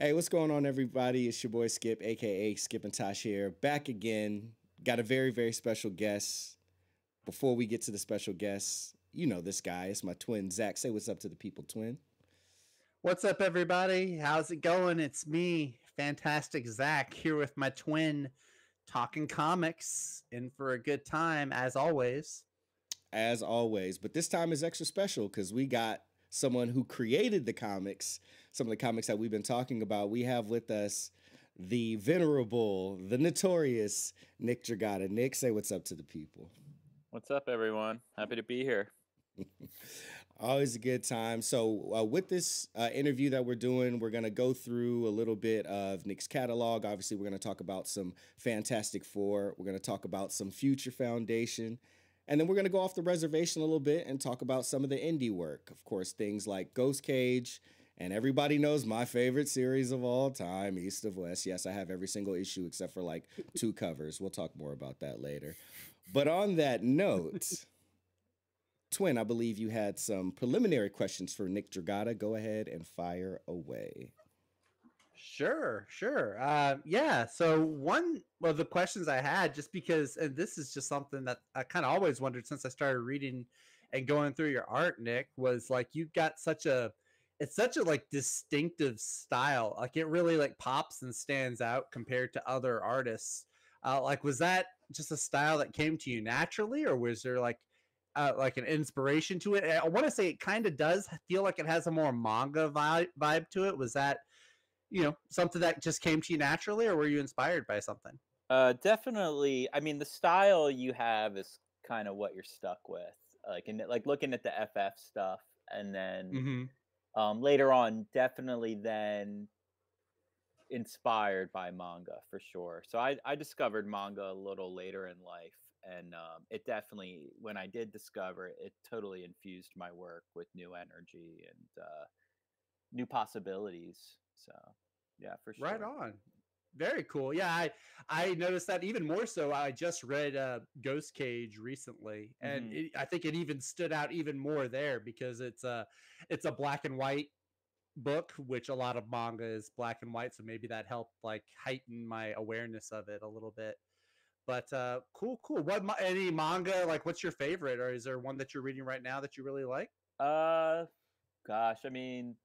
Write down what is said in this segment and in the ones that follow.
Hey, what's going on, everybody? It's your boy Skip, aka Skip and Tosh here, back again. Got a very, very special guest. Before we get to the special guest, you know this guy. It's my twin, Zach. Say what's up to the people, twin. What's up, everybody? How's it going? It's me, Fantastic Zach, here with my twin, talking comics, in for a good time, as always. As always, but this time is extra special because we got someone who created the comics, some of the comics that we've been talking about. We have with us the venerable, the notorious Nick Dragotta. Nick, say what's up to the people. What's up, everyone? Happy to be here. Always a good time. So, with this interview that we're doing, we're going to go through a little bit of Nick's catalog. Obviously, we're going to talk about some Fantastic Four. We're going to talk about some Future Foundation. And then we're going to go off the reservation a little bit and talk about some of the indie work. Of course, things like Ghost Cage. And everybody knows my favorite series of all time, East of West. Yes, I have every single issue except for like 2 covers. We'll talk more about that later. But on that note, Twin, I believe you had some preliminary questions for Nick Dragotta. Go ahead and fire away. Sure. Yeah. So one of the questions I had, just because, and this is just something that I kind of always wondered since I started reading and going through your art, Nick, was like you've got it's such a like distinctive style. Like it really like pops and stands out compared to other artists. Like was that just a style that came to you naturally, or was there like an inspiration to it? I want to say it kind of does feel like it has a more manga vibe to it. Was that something that just came to you naturally, or were you inspired by something? Definitely. I mean, the style you have is kind of what you're stuck with. Like looking at the FF stuff, and then Mm-hmm. later on, definitely then inspired by manga for sure. So I discovered manga a little later in life, and it definitely, when I did discover it, it totally infused my work with new energy and new possibilities. So yeah, for Right sure. on. Very cool. Yeah, I noticed that even more so. I just read Ghost Cage recently, and Hmm. I think it even stood out even more there because it's a black and white book, which a lot of manga is black and white, so maybe that helped like heighten my awareness of it a little bit. But cool. Any manga, like what's your favorite, or is there one that you're reading right now that you really like? Uh, Gosh, I mean,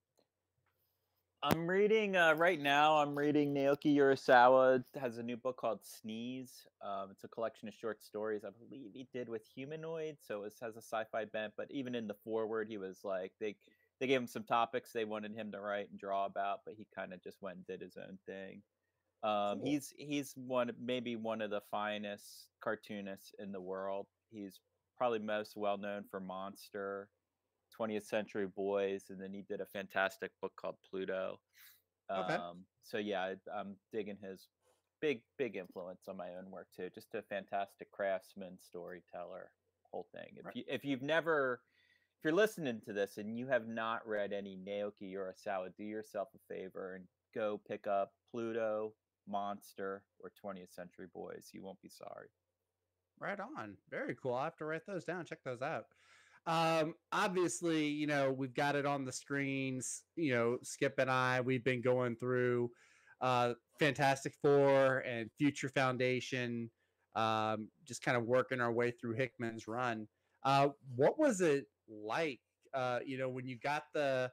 I'm reading right now. I'm reading Naoki Urasawa has a new book called Sneeze. It's a collection of short stories. I believe he did with humanoids, so it has a sci-fi bent. But even in the foreword, he was like they gave him some topics they wanted him to write and draw about, but he kind of just went and did his own thing. Cool. He's maybe one of the finest cartoonists in the world. He's probably most well known for Monster, 20th Century Boys, and then he did a fantastic book called Pluto. Okay. So yeah, I'm digging his big influence on my own work too. Just a fantastic craftsman, storyteller, whole thing. Right. If you're listening to this and you have not read any Naoki Urasawa, do yourself a favor and go pick up Pluto, Monster, or 20th Century Boys. You won't be sorry. Right on. Very cool. I'll have to write those down, check those out. Obviously, we've got it on the screens. Skip and we've been going through Fantastic Four and Future Foundation, just kind of working our way through Hickman's run. What was it like, when you got the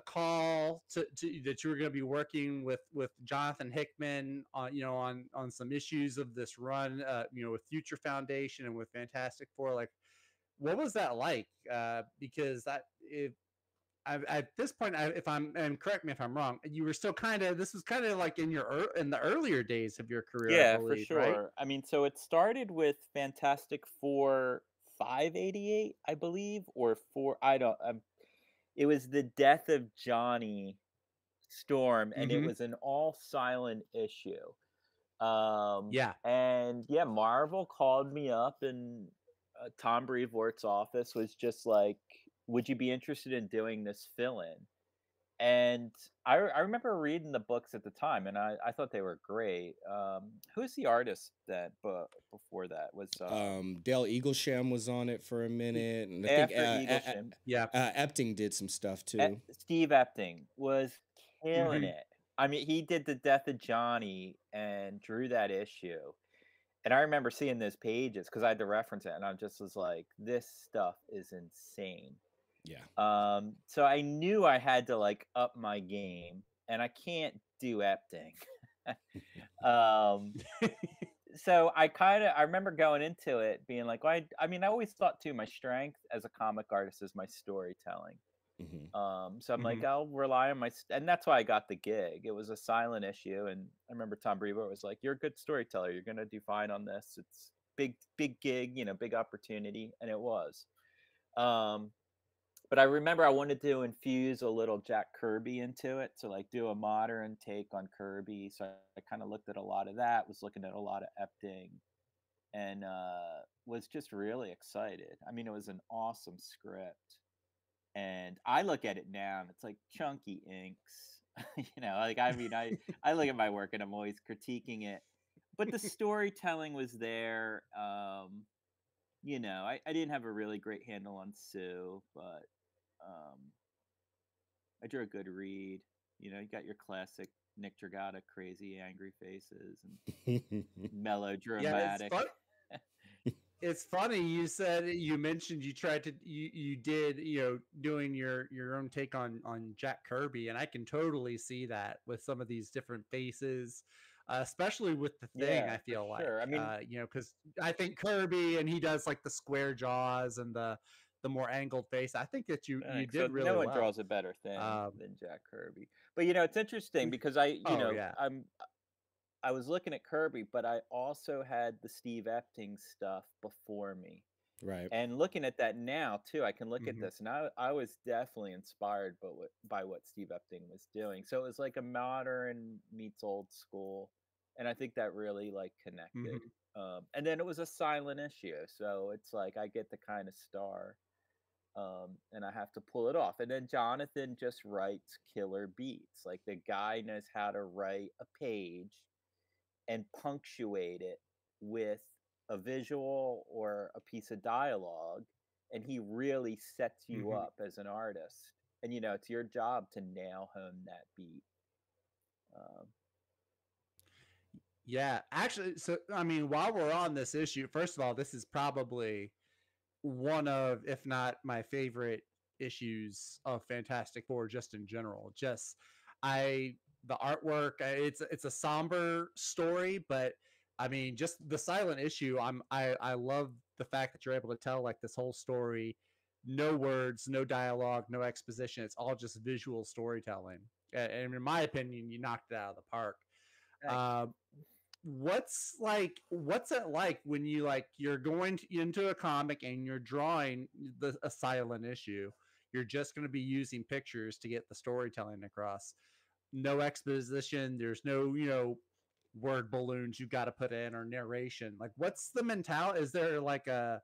call to that you were going to be working with Jonathan Hickman on some issues of this run, with Future Foundation and with Fantastic Four? Like, what was that like? Because at this point, if I'm, and correct me if I'm wrong, you were still this was kind of like in the earlier days of your career, I Yeah, for believe, right? sure. I mean, so it started with Fantastic Four 588, I believe, or four. I don't. It was the death of Johnny Storm, and it Mm-hmm. was an all silent issue. Yeah. And yeah, Marvel called me up, and Tom Brevoort's office was just like, "Would you be interested in doing this fill-in?" And I remember reading the books at the time, and I thought they were great. Who's the artist that before that was Dale Eaglesham was on it for a minute, and I think after Eaglesham? Yeah. Epting did some stuff too. Steve Epting was killing Mm-hmm. it I mean, he did the death of Johnny and drew that issue. And I remember seeing those pages because I had to reference it, and I just was like, "This stuff is insane." Yeah. So I knew I had to like up my game, and I can't do Epting. um, so I remember going into it being like, well, I mean, I always thought too, my strength as a comic artist is my storytelling. Mhm. So I'm like, Mhm. I'll rely on and that's why I got the gig. It was a silent issue, and I remember Tom Brevoort was like, "You're a good storyteller. You're gonna do fine on this. It's big gig, big opportunity," and it was. Um, but I remember I wanted to infuse a little Jack Kirby into it, so like do a modern take on Kirby. So I kind of looked at a lot of that, was looking at a lot of Epting, and was just really excited. I mean, it was an awesome script. And I look at it now and it's like chunky inks. Like I mean, I look at my work and I'm always critiquing it. But the storytelling was there. I didn't have a really great handle on Sue, but um I drew a good read. You got your classic Nick Dragotta crazy angry faces and Yeah, melodramatic. it's funny you mentioned you tried to you did doing your own take on Jack Kirby, and I can totally see that with some of these different faces, especially with the Thing. Yeah, I for feel like sure. I mean, because I think Kirby, and he does like the square jaws and the more angled face. I think that you thanks. So did no really one well. draws a better thing Um, than Jack Kirby. But it's interesting because oh yeah. I was looking at Kirby, but I also had the Steve Epting stuff before me. Right. And looking at that now too, I can look at Hmm. this, and I was definitely inspired by what Steve Epting was doing. So it was like a modern meets old school, and I think that really like connected. Hmm. And then it was a silent issue, so it's like I get the kind of star, and I have to pull it off. And then Jonathan just writes killer beats. Like the guy knows how to write a page and punctuate it with a visual or a piece of dialogue, and he really sets you Hmm. up as an artist. And it's your job to nail home that beat. um, Yeah, actually, so I mean, while we're on this issue, first of all, this is probably one of, if not my favorite issues of Fantastic Four, just in general. Just I the artwork, it's a somber story, but I mean, just the silent issue. I love the fact that you're able to tell like this whole story, no words, no dialogue, no exposition. It's all just visual storytelling, and in my opinion, you knocked it out of the park. thanks. Um, what's it like when you're going into a comic and you're drawing a silent issue? You're just going to be using pictures to get the storytelling across, no exposition, there's no word balloons you've got to put in, or narration. Like, what's the mentality? Is there like a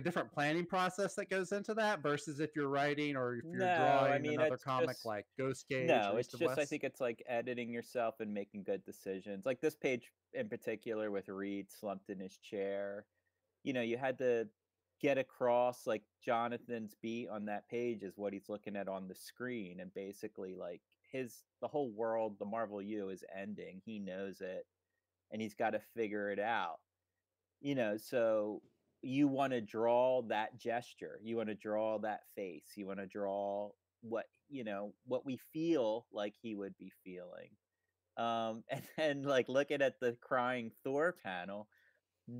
different planning process that goes into that versus if you're writing or if you're No, I drawing mean, another it's comic just like Ghost Cage no, or it's East of just I West? think it's like editing yourself and making good decisions. Like this page in particular with Reed slumped in his chair. You had to get across like Jonathan's beat on that page is what he's looking at on the screen, and basically like the whole world, the Marvel U is ending. He knows it, and he's got to figure it out. So you want to draw that gesture, you want to draw that face, you want to draw what we feel like he would be feeling. And then like looking at the crying Thor panel,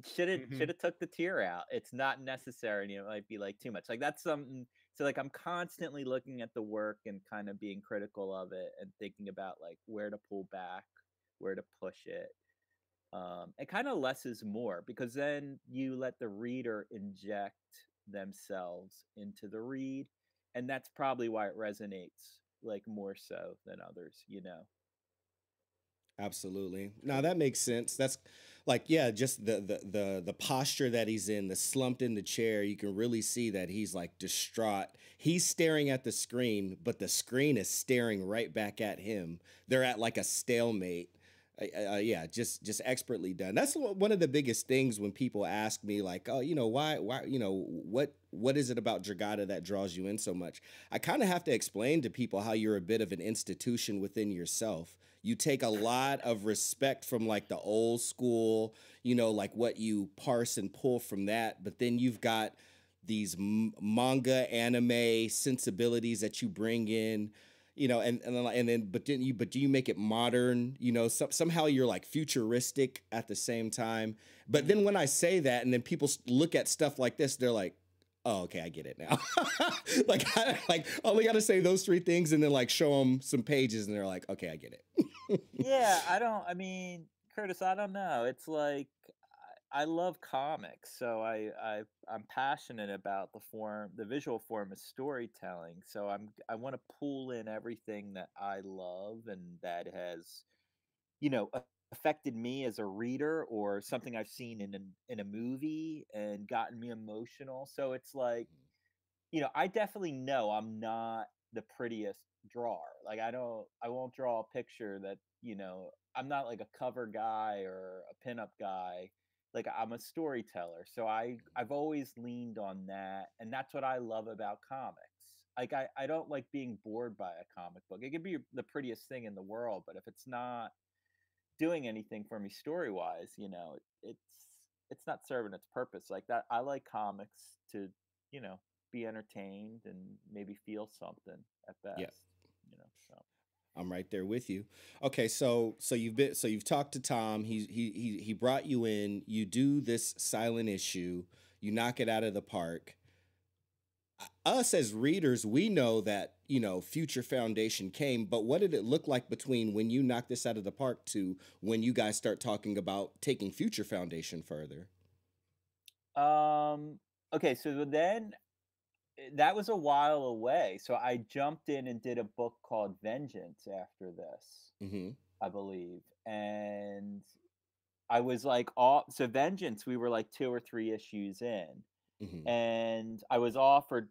should Hmm. have took the tear out. It's not necessary, and it might be like too much. Like that's something. So like I'm constantly looking at the work and kind of being critical of it and thinking about like where to pull back, where to push it. And kind of less is more, because then you let the reader inject themselves into the read, and that's probably why it resonates like more so than others. Absolutely. Now that makes sense. That's like, yeah, just the posture that he's in, the slumped in the chair, you can really see that he's like distraught. He's staring at the screen, but the screen is staring right back at him. They're at like a stalemate. Yeah, just expertly done. That's one of the biggest things when people ask me, like, oh, why, what is it about Dragotta that draws you in so much? I kind of have to explain to people how you're a bit of an institution within yourself. You take a lot of respect from like the old school, like what you parse and pull from that, but then you've got these manga anime sensibilities that you bring in, but do you make it modern? Somehow you're like futuristic at the same time. But then when I say that, and then people look at stuff like this, they're like, "Oh, okay, I get it now." I only got to say those three things, and then like show them some pages, and they're like, "Okay, I get it." Yeah, I mean, Curtis, I don't know. It's like I love comics, so I'm passionate about the visual form of storytelling. So I want to pull in everything that I love and that has, affected me as a reader or something I've seen in a movie and gotten me emotional. So it's like, I definitely know I'm not the prettiest drawer. Like I won't draw a picture that, I'm not like a cover guy or a pinup guy. Like I'm a storyteller. So I've always leaned on that. And that's what I love about comics. Like I don't like being bored by a comic book. It could be the prettiest thing in the world, but if it's not doing anything for me story wise, it's not serving its purpose. Like that, I like comics to, you know, be entertained and maybe feel something at Yeah, best. So I'm right there with you. Okay, so you've talked to Tom. He brought you in. You do this silent issue. You knock it out of the park. Us as readers, we know that, Future Foundation came, but what did it look like between when you knocked this out of the park to when you guys start talking about taking Future Foundation further? okay, so then that was a while away. So I jumped in and did a book called Vengeance after this, Mm-hmm. I believe. And I was like, all so Vengeance, we were like 2 or 3 issues in, Mm-hmm. and I was offered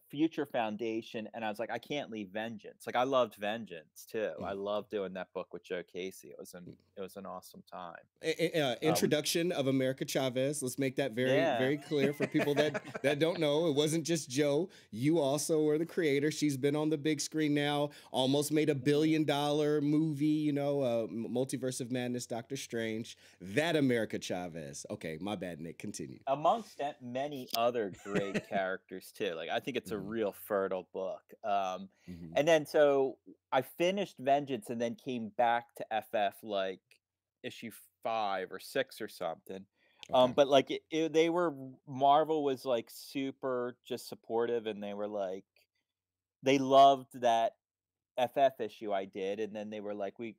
Future Foundation, and I was like, I can't leave Vengeance. Like I loved Vengeance too. I loved doing that book with Joe Casey. It was an awesome time. We Introduction of America Chavez. Let's make that very, Yeah. very clear for people that don't know. It wasn't just Joe. You also were the creator. She's been on the big screen now. Almost made $1 billion movie. Multiverse of Madness, Doctor Strange. That America Chavez. Okay, my bad, Nick. Continue. Amongst many other great characters too. Like I think it's a Hmm. real fertile book. Hmm. And then so I finished Vengeance and then came back to FF like issue 5 or 6 or something. Okay. But like they were Marvel was like super just supportive, and they were like they loved that FF issue I did, and then they were like, we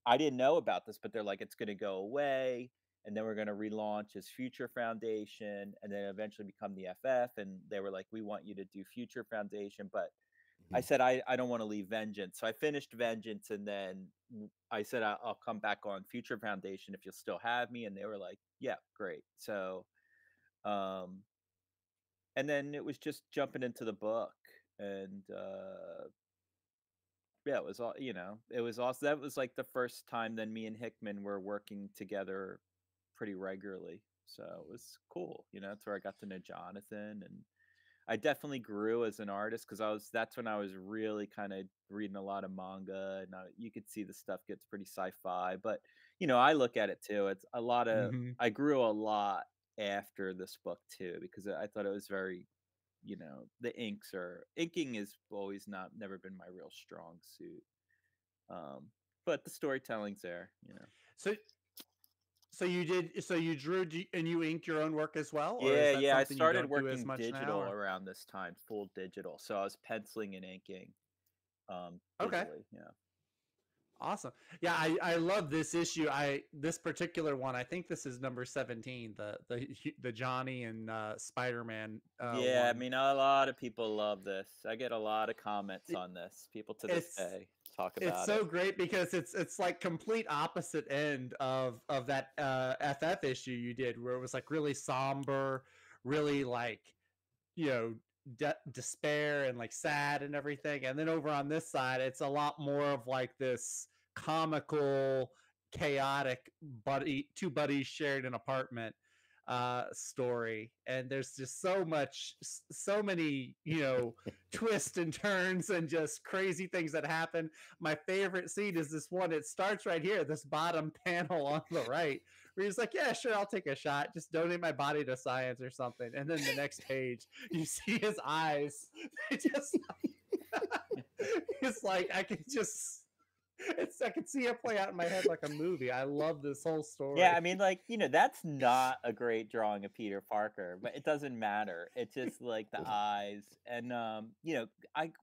I didn't know about this, but they're like, it's gonna go away, and then we're gonna relaunch as Future Foundation, and then eventually become the FF. And they were like, we want you to do Future Foundation, but I Hmm. said I don't want to leave Vengeance, so I finished Vengeance, and then I said I'll come back on Future Foundation if you'll still have me, and they were like, yeah, great. So, um, and then it was just jumping into the book, and yeah, it was all it was awesome. That was like the first time then me and Hickman were working together pretty regularly. So it was cool. That's where I got to know Jonathan, and I definitely grew as an artist because that's when I was really kind of reading a lot of manga, and you could see the stuff gets pretty sci-fi. But I look at it too. It's a lot of Hmm. I grew a lot after this book too because I thought it was very the inking is always not never been my real strong suit. Um, but the storytelling's there. So, so you drew and you inked your own work as well, or is Yeah, that yeah. I something you started don't do as working much now? digital Or around this time, full digital. So I was penciling and inking okay, digitally. Yeah. awesome. Yeah, I love this issue. This particular one. I think this is number 17, the Johnny and Spider-Man Yeah, I one. mean, a lot of people love this. I get a lot of comments It, on this. People to this it's day talk it's about it. so great because it's like complete opposite end of that FF issue you did, where it was like really somber, really like you know despair and like sad and everything. And then over on this side, it's a lot more of like this comical, chaotic two buddies sharing an apartment story, and there's just so many twists and turns and just crazy things that happen. My favorite scene is this one. It starts right here, this bottom panel on the right, where he's like, yeah, sure, I'll take a shot, just donate my body to science or something. And then the next page you see his eyes. They just it's like I can see it play out in my head like a movie. I love this whole story. Yeah, I mean, like, that's not a great drawing of Peter Parker, but it doesn't matter. It's just like the eyes. And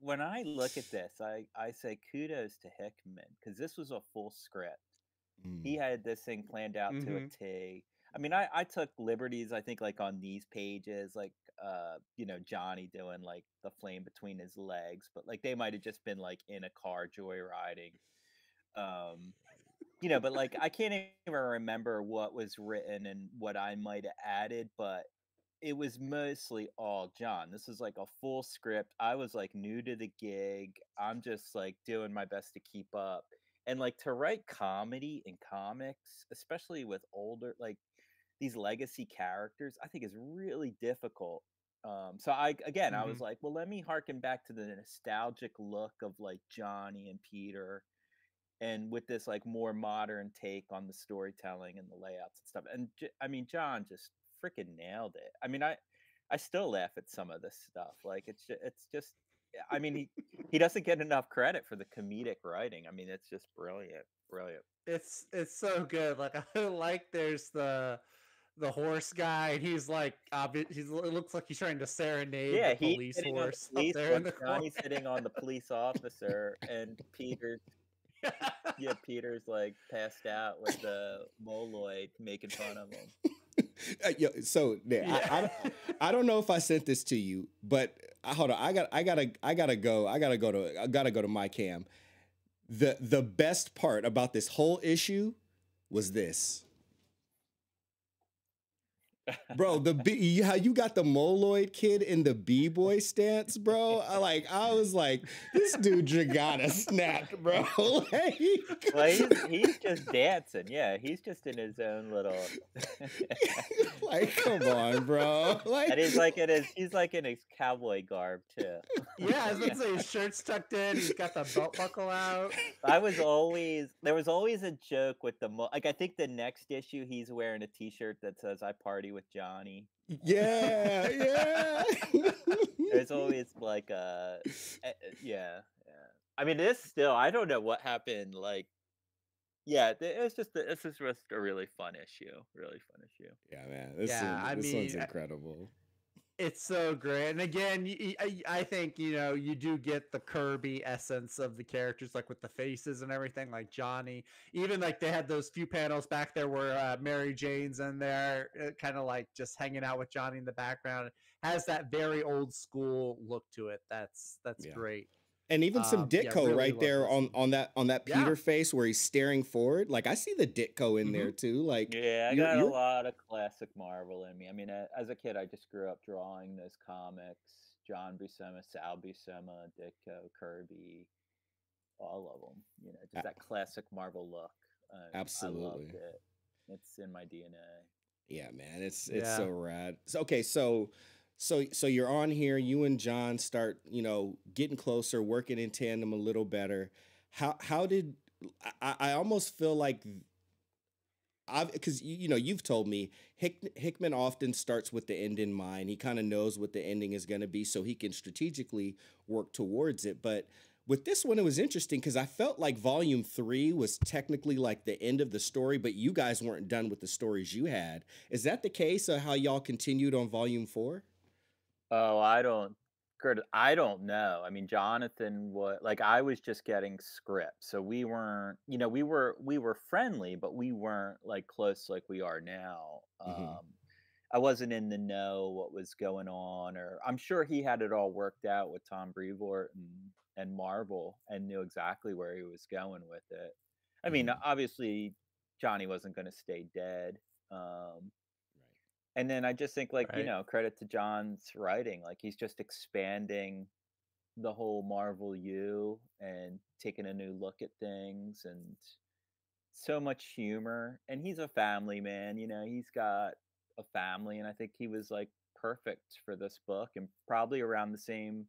when I look at this, I say kudos to Hickman, because this was a full script. He had this thing planned out to a T. I mean, I took liberties, I think, like on these pages, like Johnny doing like the flame between his legs, but like they might have just been like in a car joyriding. But like I can't even remember what was written and what I might have added, but it was mostly all John. This is like a full script. I was like new to the gig. I'm just like doing my best to keep up. And like to write comedy in comics, especially with older, like these legacy characters, I think is really difficult. So I was like, well, let me harken back to the nostalgic look of like Johnny and Peter, and with this like more modern take on the storytelling and the layouts and stuff. And I mean, John just freaking nailed it. I mean, I still laugh at some of this stuff. Like it's just I mean, he doesn't get enough credit for the comedic writing. I mean, it's just brilliant. It's so good. Like I like there's the horse guy, and he's like it looks like he's trying to serenade the police horse up there in the corner. Johnny's sitting on the police officer, and Peter's like passed out with the moloid making fun of him. So I don't know if I sent this to you, but hold on. I gotta go to my cam. The best part about this whole issue was this. Bro, how you got the moloid kid in the b-boy stance, bro? I was like, this dude Dragotta snapped, bro. Well, he's just dancing. Yeah, he's just in his own little. Like, come on, bro. Like, and he's like in his cowboy garb too. Yeah, I was gonna say his shirt's tucked in. He's got the belt buckle out. There was always a joke with like I think the next issue he's wearing a T-shirt that says "I party with Johnny." Yeah. There's always like yeah. I mean, I don't know what happened. Like, yeah, this is just a really fun issue. Yeah, man. This one's incredible. It's so great. And again, I think, you do get the Kirby essence of the characters, like with the faces and everything, like Johnny. Even like they had those few panels back there where Mary Jane's in there, kind of like just hanging out with Johnny in the background. It has that very old school look to it. That's great. And even some Ditko really right there on that Peter face where he's staring forward. Like I see the Ditko in there too. Like yeah, I got a lot of classic Marvel in me. I mean, as a kid, I just grew up drawing those comics: John Buscema, Sal Buscema, Ditko, Kirby, all of them. Just that classic Marvel look. Absolutely, I loved it. It's in my DNA. Yeah, man, it's so rad. So you're on here, you and John start, getting closer, working in tandem a little better. How did I almost feel like because you've told me Hickman often starts with the end in mind. He kind of knows what the ending is going to be so he can strategically work towards it. But with this one, it was interesting because I felt like volume 3 was technically like the end of the story, but you guys weren't done with the stories you had. Is that the case of how y'all continued on volume 4? Oh, I don't know. I mean, Jonathan I was just getting scripts, so we weren't, we were friendly, but we weren't like close like we are now. I wasn't in the know what was going on, or I'm sure he had it all worked out with Tom Brevoort and Marvel and knew exactly where he was going with it. I mean, obviously Johnny wasn't going to stay dead. And then I just think credit to John's writing. Like he's just expanding the whole Marvel U and taking a new look at things. And so much humor, and he's a family man. You know, he's got a family, and I think he was like perfect for this book, and probably around the same.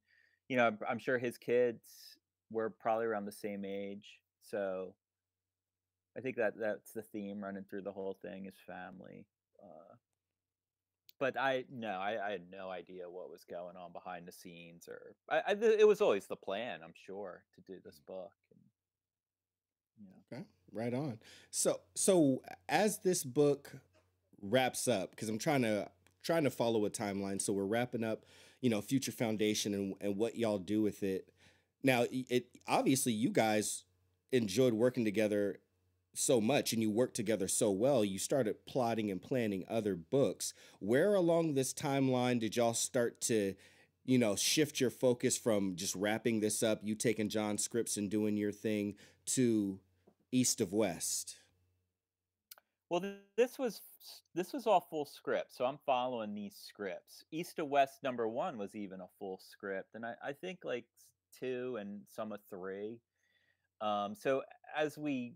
You know, I'm sure his kids were probably around the same age, so I think that that's the theme running through the whole thing is family. Uh, but I had no idea what was going on behind the scenes, or it was always the plan, I'm sure, to do this book. And, you know, Okay, right on. So as this book wraps up, because I'm trying to follow a timeline. So we're wrapping up, Future Foundation and what y'all do with it. Now, it obviously you guys enjoyed working together so much and you worked together so well. You started plotting and planning other books. Where along this timeline did y'all start to, shift your focus from just wrapping this up, you taking John's scripts and doing your thing, to East of West? well, this was all full script, so I'm following these scripts. East to West #1 was even a full script, and I think like two and some of three. So as we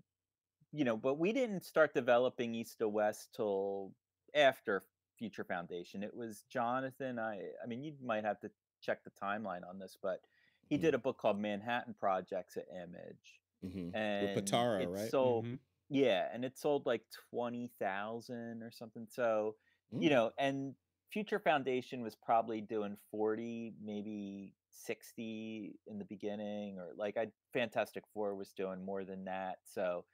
but we didn't start developing East to West till after Future Foundation. It was Jonathan. I mean, you might have to check the timeline on this, but he Mm-hmm. did a book called Manhattan Projects at Image, Mm-hmm. With and Patara, it right? sold, Mm-hmm. yeah, and it sold like 20,000 or something. So, Mm. and Future Foundation was probably doing 40, maybe 60 in the beginning, or like Fantastic Four was doing more than that. So,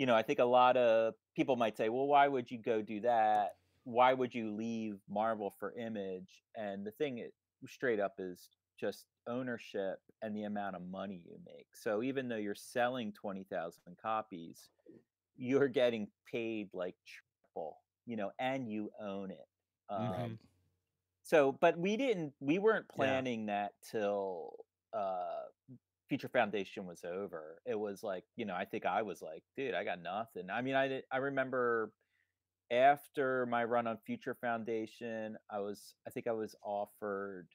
I think a lot of people might say, well, why would you go do that? Why would you leave Marvel for Image? And the thing straight up is just ownership and the amount of money you make. So even though you're selling 20,000 copies, you're getting paid like triple, and you own it. Right. Mm-hmm. But we weren't Yeah. planning that till uh Future Foundation was over. It was like, I think I was like, dude, I got nothing. I mean, I remember after my run on Future Foundation, I think I was offered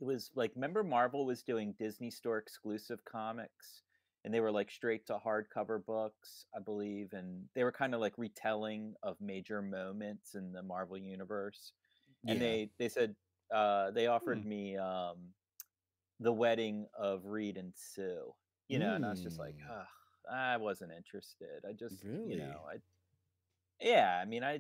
it was like, remember Marvel was doing Disney Store exclusive comics, and they were like straight to hardcover books, I believe, and they were kind of like retelling of major moments in the Marvel universe. And Yeah. they said they Hmm. offered me the wedding of Reed and Sue, and I was just like, Mm. ugh, I wasn't interested. I just, Really? yeah, I mean, eh,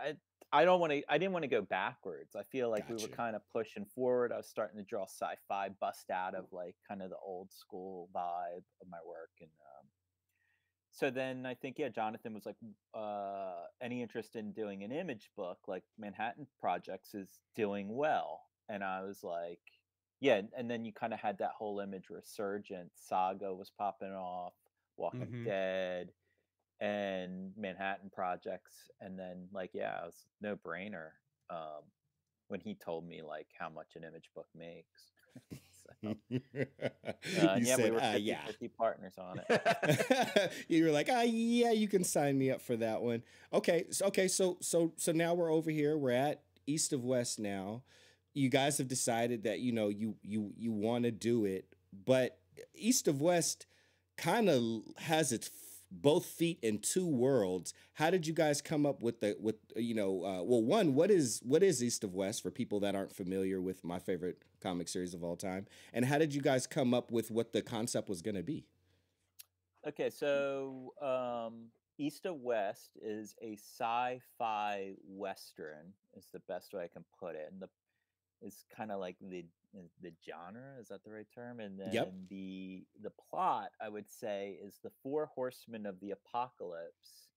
I, I don't want to, I didn't want to go backwards. I feel like we were Gotcha. kind of pushing forward. I was starting to draw sci-fi, bust out of like kind of the old school vibe of my work. And so then I think, yeah, Jonathan was like, any interest in doing an Image book? Like Manhattan Projects is doing well. And I was like, yeah. And then you kind of had that whole Image resurgence. Saga was popping off, Walking Mm-hmm. Dead, and Manhattan Projects. And then, like, yeah, it was no brainer when he told me like how much an Image book makes. So, You and yeah, we said, were yeah. 50-50 partners on it. You were like, yeah, you can sign me up for that one. Okay, so now we're over here. We're at East of West now. You guys have decided that you want to do it, but East of West kind of has its both feet in two worlds. How did you guys come up with well, one, what is East of West for people that aren't familiar with my favorite comic series of all time? And how did you guys come up with what the concept was going to be? Okay, so East of West is a sci-fi western, is the best way I can put it. And is kind of like the genre, is that the right term? And Yep. then the plot, I would say, is the four horsemen of the apocalypse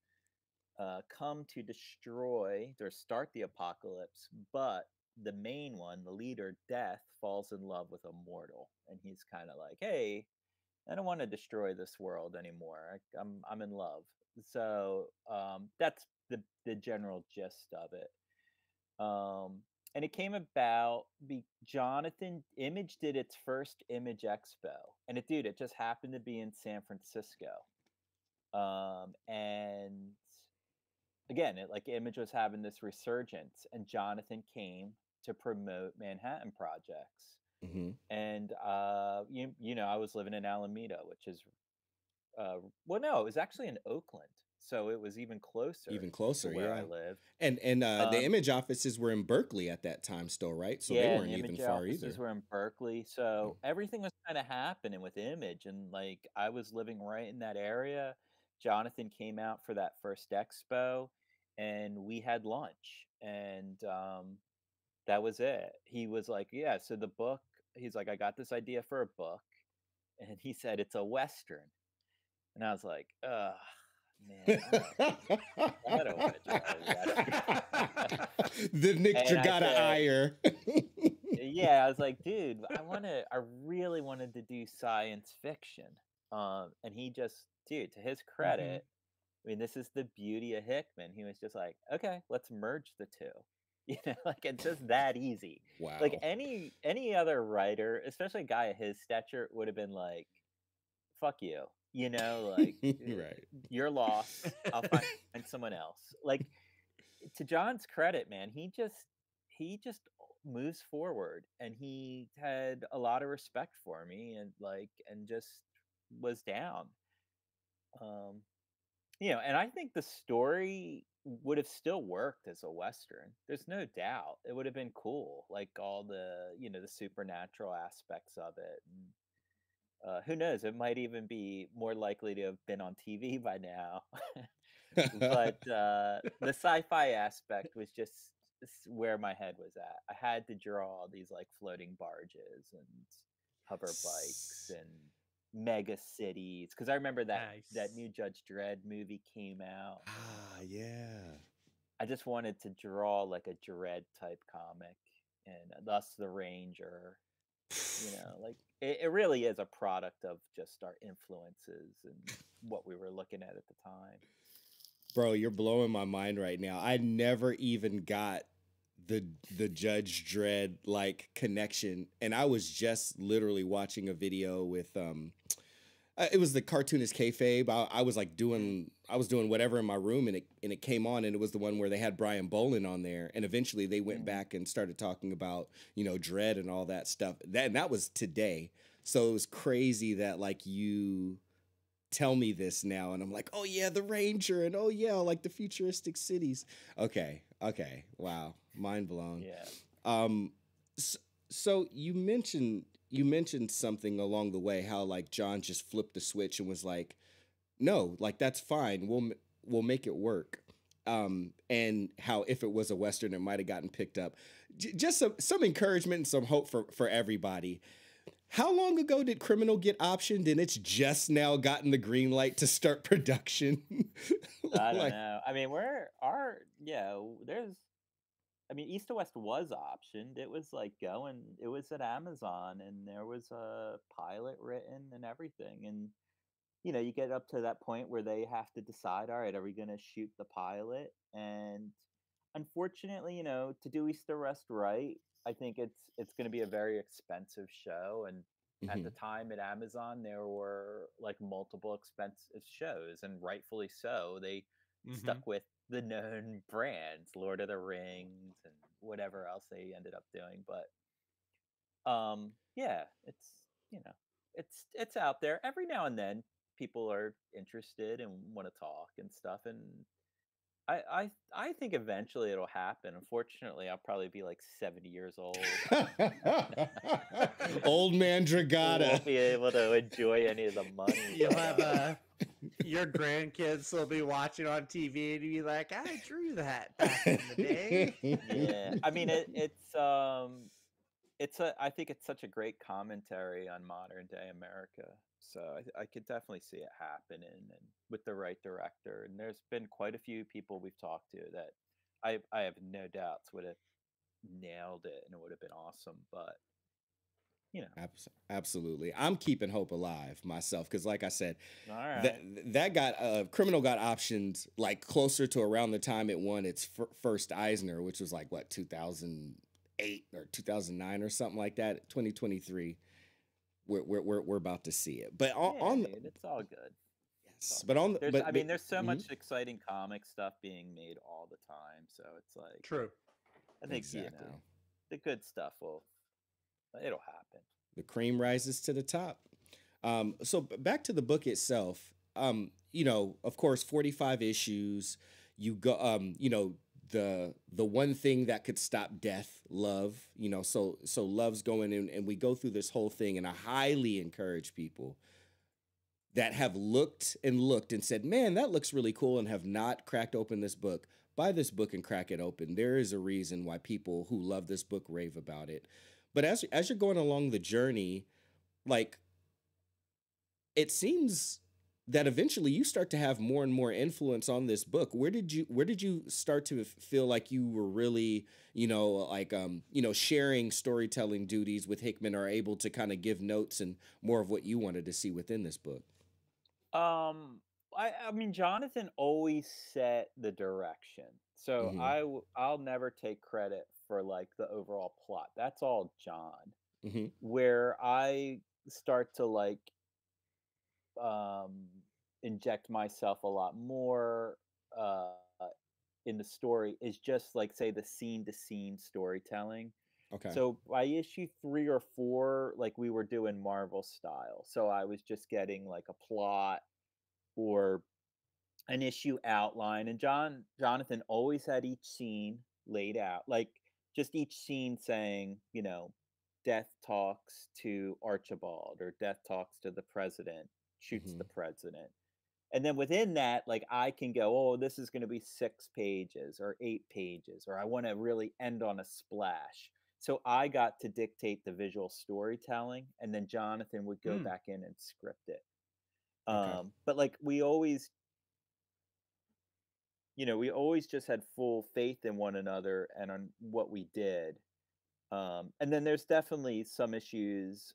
come to destroy or start the apocalypse, but the main one, the leader, Death, falls in love with a mortal, and he's kind of like, hey, I don't want to destroy this world anymore. I'm in love. So that's the general gist of it. And it came about. Jonathan Image did its first Image Expo, and it just happened to be in San Francisco. And again, like Image was having this resurgence, and Jonathan came to promote Manhattan Projects. Mm-hmm. And I was living in Alameda, which is Well, no, it was actually in Oakland, so it was even Even to closer, where I yeah. lived. And the Um, image offices were in Berkeley at that time still, right? So they yeah, and weren't the even Image far offices either. were in Berkeley, so everything was kind of happening with Image, and like I was living right in that area. Jonathan came out for that first expo, and we had lunch, and that was it. He was like, "Yeah, so the book." He's like, "I got this idea for a book," and he said it's a Western, and I was like, "Ugh, man, I don't want to draw a Western." The Nick And I Dragotta said, ire. yeah, I was like, dude, I really wanted to do science fiction. And he just, dude, to his Mm-hmm. credit, I mean, this is the beauty of Hickman. He was just like, okay, let's merge the two. Like it's just that easy. Like Wow. any other writer, especially a guy of his stature, would have been like, fuck you. Like Right. your loss. I'll find someone else. Like to John's credit, man, he just moves forward, and he had a lot of respect for me, and just was down. Um, and I think the story would have still worked as a western. There's no doubt it would have been cool, like all the supernatural aspects of it. And who knows? It might even be more likely to have been on TV by now. But the sci-fi aspect was just where my head was at. I had to draw these like floating barges and hover bikes and mega cities, because I remember that Nice. new Judge Dredd movie came out, and Ah, yeah. I just wanted to draw like a Dredd type comic, and thus the Ranger. Like it really is a product of just our influences and what we were looking at the time. Bro, you're blowing my mind right now. I never even got the Judge Dredd like connection, and I was just literally watching a video with it was the cartoonist kayfabe. I was like I was doing whatever in my room, and it came on, and it was the one where they had Brian Bolin on there, and eventually they went Mhm. back and started talking about Dread and all that stuff. That was today, so it was crazy that like you tell me this now, and I'm like, oh yeah, the Ranger, and oh yeah, like the futuristic cities. Okay, wow, mind blown. Yeah. Um, s- so you mentioned something along the way, how like John just flipped the switch and was like, no, like that's fine. We'll make it work. And how if it was a Western, it might have gotten picked up. Just some encouragement and some hope for everybody. How long ago did Criminal get optioned and it's just now gotten the green light to start production? I don't Like, know. I mean, there's, I mean, East to West was optioned. It was like it was at Amazon, and there was a pilot written and everything. And, you get up to that point where they have to decide, all right, are we going to shoot the pilot? And unfortunately, to do East to West right, I think it's going to be a very expensive show. And at the mhm, time at Amazon, there were like multiple expensive shows, and rightfully so. They Mm-hmm. stuck with the known brands, Lord of the Rings and whatever else they ended up doing. But yeah, you know, it's out there. Every now and then people are interested and want to talk and stuff, and I think eventually it'll happen. Unfortunately, I'll probably be like 70 years old. Old man Dragata. Won't be able to enjoy any of the money. You'll have your grandkids will be watching on TV and be like, I drew that back in the day. Yeah, I mean I think it's such a great commentary on modern day America. So I could definitely see it happening, and with the right director. And there's been quite a few people we've talked to that I have no doubts would have nailed it, and it would have been awesome. But you know, Absolutely. I'm keeping hope alive myself because, like I said, all that right. that got Criminal got optioned like closer to around the time it won its first Eisner, which was like what 2008 or 2009 or something like that. 2023, we're about to see it. But Yeah, dude, it's all good. It's yes, all but good. on the, There's but I mean, there's so mhm, much exciting comic stuff being made all the time. So it's like True. I think, exactly, the good stuff it'll happen. the cream rises to the top. So back to the book itself. you know, of course, 45 issues. You go, you know, the one thing that could stop death, love. You know, so love's going in, and we go through this whole thing, and I highly encourage people that have looked and said, "Man, that looks really cool," and have not cracked open this book. Buy this book and crack it open. There is a reason why people who love this book rave about it. But as you're going along the journey, like it seems that eventually you start to have more and more influence on this book. Where did you start to feel like you were really, you know, like you know, sharing storytelling duties with Hickman, or able to kind of give notes and more of what you wanted to see within this book? Um, I mean, Jonathan always set the direction. So Mhm. I'll never take credit for like the overall plot. That's all John. Mhm. Where I start to like um inject myself a lot more uh in the story is just like say the scene to scene storytelling. Okay. So by issue 3 or 4, like we were doing Marvel style. So I was just getting like a plot or an issue outline, and Jonathan always had each scene laid out, like just each scene saying, you know, Death talks to Archibald or Death talks to the president, shoots the Mhm. president. And then within that, like I can go, oh, this is going to be 6 pages or 8 pages, or I want to really end on a splash. So I got to dictate the visual storytelling, and then Jonathan would go Hmm. back in and script it. Okay. But like we always, you know, we always just had full faith in one another and on what we did. And then there's definitely some issues,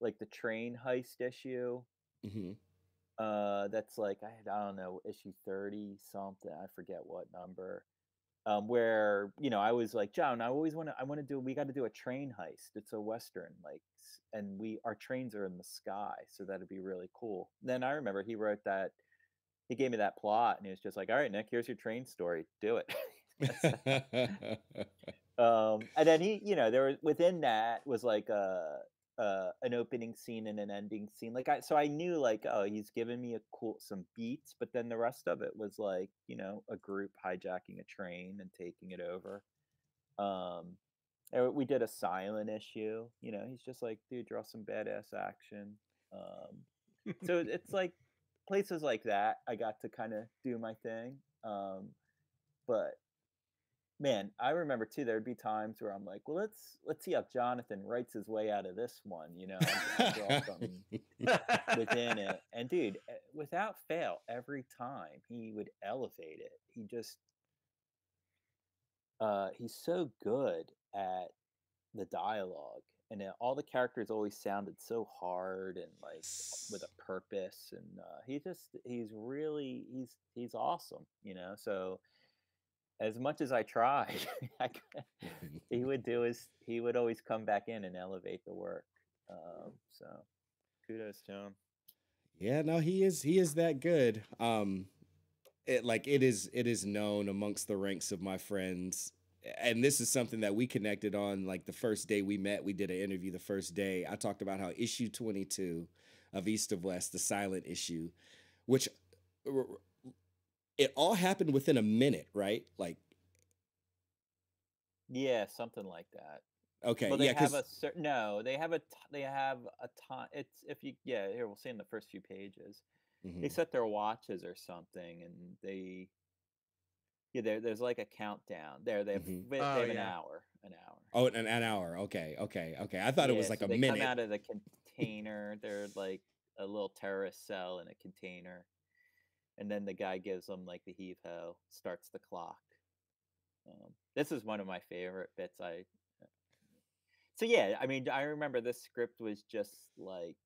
like the train heist issue. Mhm. That's like I don't know, issue 30 something. I forget what number. Where you know I was like, John, I want to do, we got to do a train heist. It's a western, like, and our trains are in the sky, so that'd be really cool. Then I remember he wrote that, he gave me that plot, and he was just like, all right, Nick, here's your train story, do it. So, and then he, you know, there was within that was like an opening scene and an ending scene. Like so I knew like, oh, he's giving me a cool some beats, but then the rest of it was like, you know, a group hijacking a train and taking it over. Um, and we did a silent issue. You know, he's just like, dude, draw some badass action. Um, so it's like places like that I got to kind of do my thing. But man, I remember too. There'd be times where I'm like, well, let's see how Jonathan writes his way out of this one. You know, I'll draw something within it, and dude, without fail, every time he would elevate it. He just he's so good at the dialogue, and all the characters always sounded so hard and like with a purpose, and he's really he's awesome. You know, so as much as I tried, he would always come back in and elevate the work. So kudos to him. Yeah, no, he is that good. It is known amongst the ranks of my friends, and this is something that we connected on. Like the first day we met, we did an interview. The first day I talked about how issue 22 of East of West, the silent issue, which r- it all happened within a minute, right? Like, Yeah, something like that. okay, Well, they yeah, have because a certain no, they have a time. It's if you yeah here we'll see in the first few pages they set their watches or something, and there's like a countdown there. They Oh have yeah. an hour. oh, an hour. Okay, okay, okay. I thought it Yeah, was like so a they come minute. out of the container. They're like a little terrorist cell in a container, and then the guy gives them like the heave ho, starts the clock. This is one of my favorite bits. So yeah, I mean, I remember this script was just like,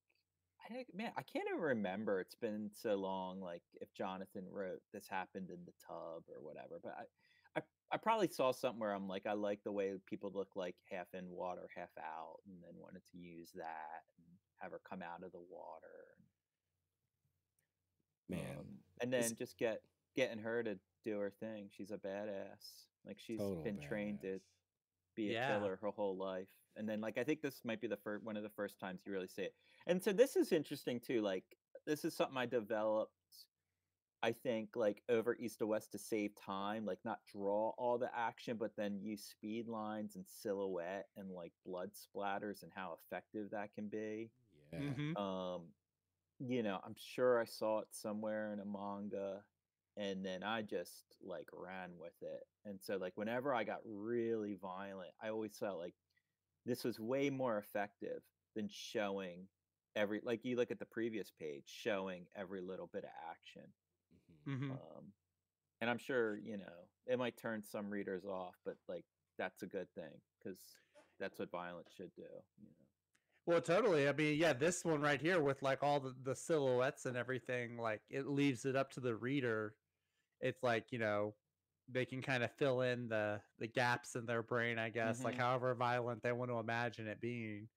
I think, man, I can't even remember. It's been so long. Like if Jonathan wrote this happened in the tub or whatever, but I probably saw something where I'm like, I like the way people look like half in water, half out, and then wanted to use that and have her come out of the water, Man, and it's then just getting her to do her thing. She's a badass. Like she's total been trained badass. to be a Yeah. killer her whole life. And then like I think this might be the first one of the first times you really see it. And so this is interesting too. Like this is something I developed, I think, like over East to West to save time, like not draw all the action, but then use speed lines and silhouette and like blood splatters and how effective that can be. Yeah. Mm-hmm. I'm sure I saw it somewhere in a manga, and then I just like ran with it. And so like whenever I got really violent, I always felt like this was way more effective than showing every, like you look at the previous page, showing every little bit of action. Mm-hmm. Um, and I'm sure, it might turn some readers off, but like that's a good thing because that's what violence should do. Well, totally. I mean, yeah, this one right here with like all the silhouettes and everything, like it leaves it up to the reader. It's like, they can kind of fill in the gaps in their brain, I guess, like Mm-hmm. however violent they want to imagine it being.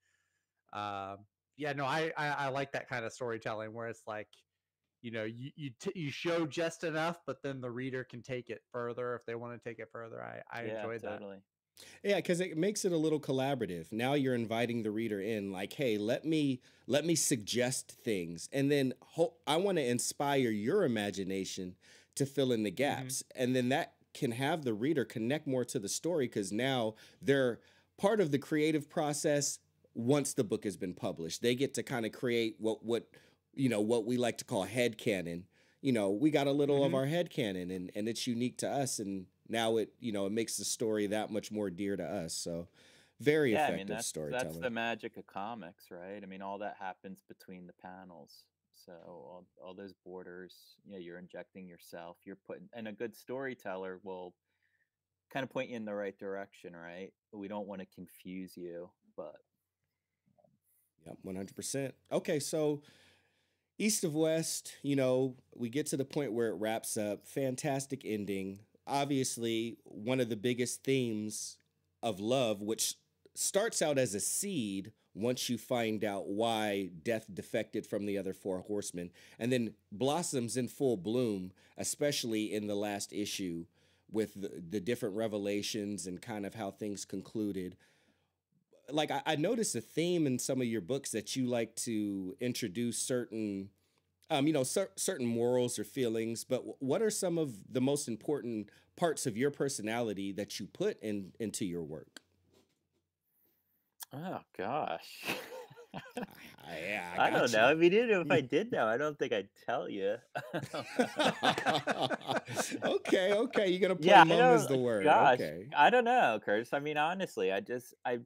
Um, yeah, no, I like that kind of storytelling where it's like, you show just enough, but then the reader can take it further if they want to take it further. I Yeah, enjoyed that. totally. Yeah, because it makes it a little collaborative. Now you're inviting the reader in, like, hey, let me suggest things, and then I want to inspire your imagination to fill in the gaps, and then that can have the reader connect more to the story because now they're part of the creative process. Once the book has been published, they get to kind of create what we like to call head canon. We got a little of our head canon, and it's unique to us, and now it makes the story that much more dear to us. So very Yeah, I mean effective that's the storytelling. magic of comics, right? I mean, all that happens between the panels. So all those borders, you're injecting yourself. You're putting, and a good storyteller will kind of point you in the right direction, right? We don't want to confuse you, but Yep, 100%. Okay, so East of West, we get to the point where it wraps up. Fantastic ending. Obviously, one of the biggest themes of love, which starts out as a seed once you find out why Death defected from the other four horsemen, and then blossoms in full bloom, especially in the last issue with the different revelations and kind of how things concluded. Like I noticed a theme in some of your books that you like to introduce certain certain morals or feelings, but what are some of the most important parts of your personality that you put into your work? oh gosh. Yeah, I I don't got know. you. I mean, even if I did know, I don't think I'd tell you. Okay, you're gonna play Yeah, I mum as don't. the word. Gosh, Okay. I don't know, Curtis. I mean, honestly, I'm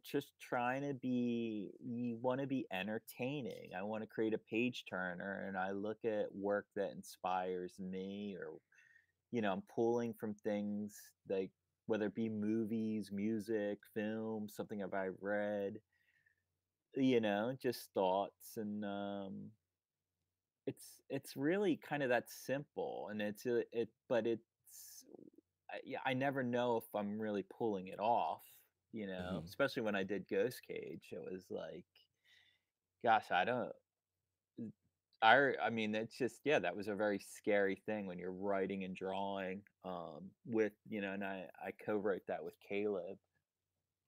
just trying to be. You want to be entertaining. I want to create a page turner, and I look at work that inspires me, or I'm pulling from things like whether it be movies, music, film, something have I read. Just thoughts, and it's really kind of that simple, and but yeah, I never know if I'm really pulling it off, Mhm. especially when I did Ghost Cage. It was like, gosh, I don't. I mean, it's just, yeah, that was a very scary thing when you're writing and drawing, with, and I co-wrote that with Caleb.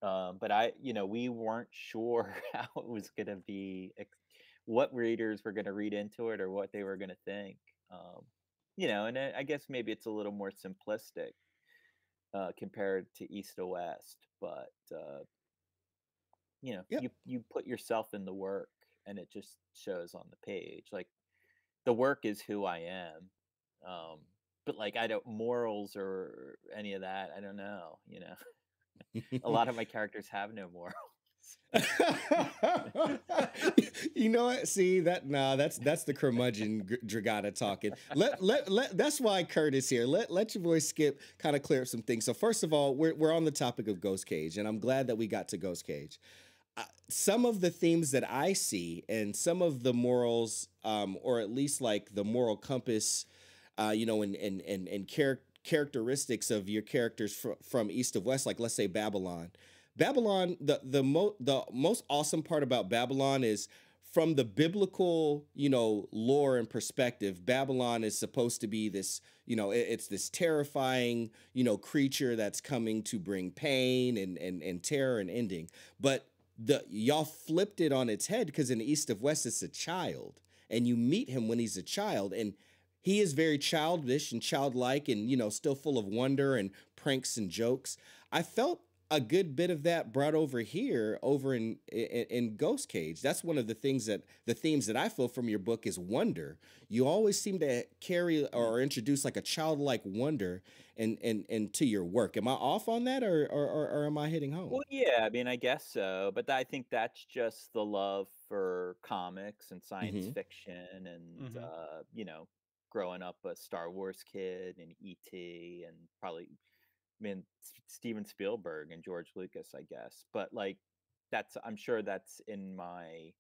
But we weren't sure how it was going to be, what readers were going to read into it or what they were going to think. And I guess maybe it's a little more simplistic, compared to East to West, but Yep. you put yourself in the work, and it just shows on the page. Like the work is who I am. Um, but like I don't morals or any of that. I don't know. A lot of my characters have no morals. You know what? See that? Nah, that's the curmudgeon Dragotta talking. Let that's why Kurt is here. Let your voice skip kind of clear up some things. So first of all, we're on the topic of Ghost Cage, and I'm glad that we got to Ghost Cage. Some of the themes that I see and some of the morals, or at least like the moral compass, and characteristics of your characters from East of West, like let's say Babylon. Babylon, the most awesome part about Babylon is from the biblical, lore and perspective. Babylon is supposed to be this, it's this terrifying, creature that's coming to bring pain and terror and ending. But y'all flipped it on its head because in East of West it's a child, and you meet him when he's a child, and he is very childish and childlike and, still full of wonder and pranks and jokes. I felt a good bit of that brought over here over in Ghost Cage. That's one of the themes that I feel from your book is wonder. You always seem to carry or introduce like a childlike wonder into your work. Am I off on that, or am I hitting home? Well, yeah, I mean, I guess so, but I think that's just the love for comics and science Mm-hmm. fiction and Mm-hmm. growing up a Star Wars kid and ET and probably Steven Spielberg and George Lucas, I guess. But like I'm sure that's in my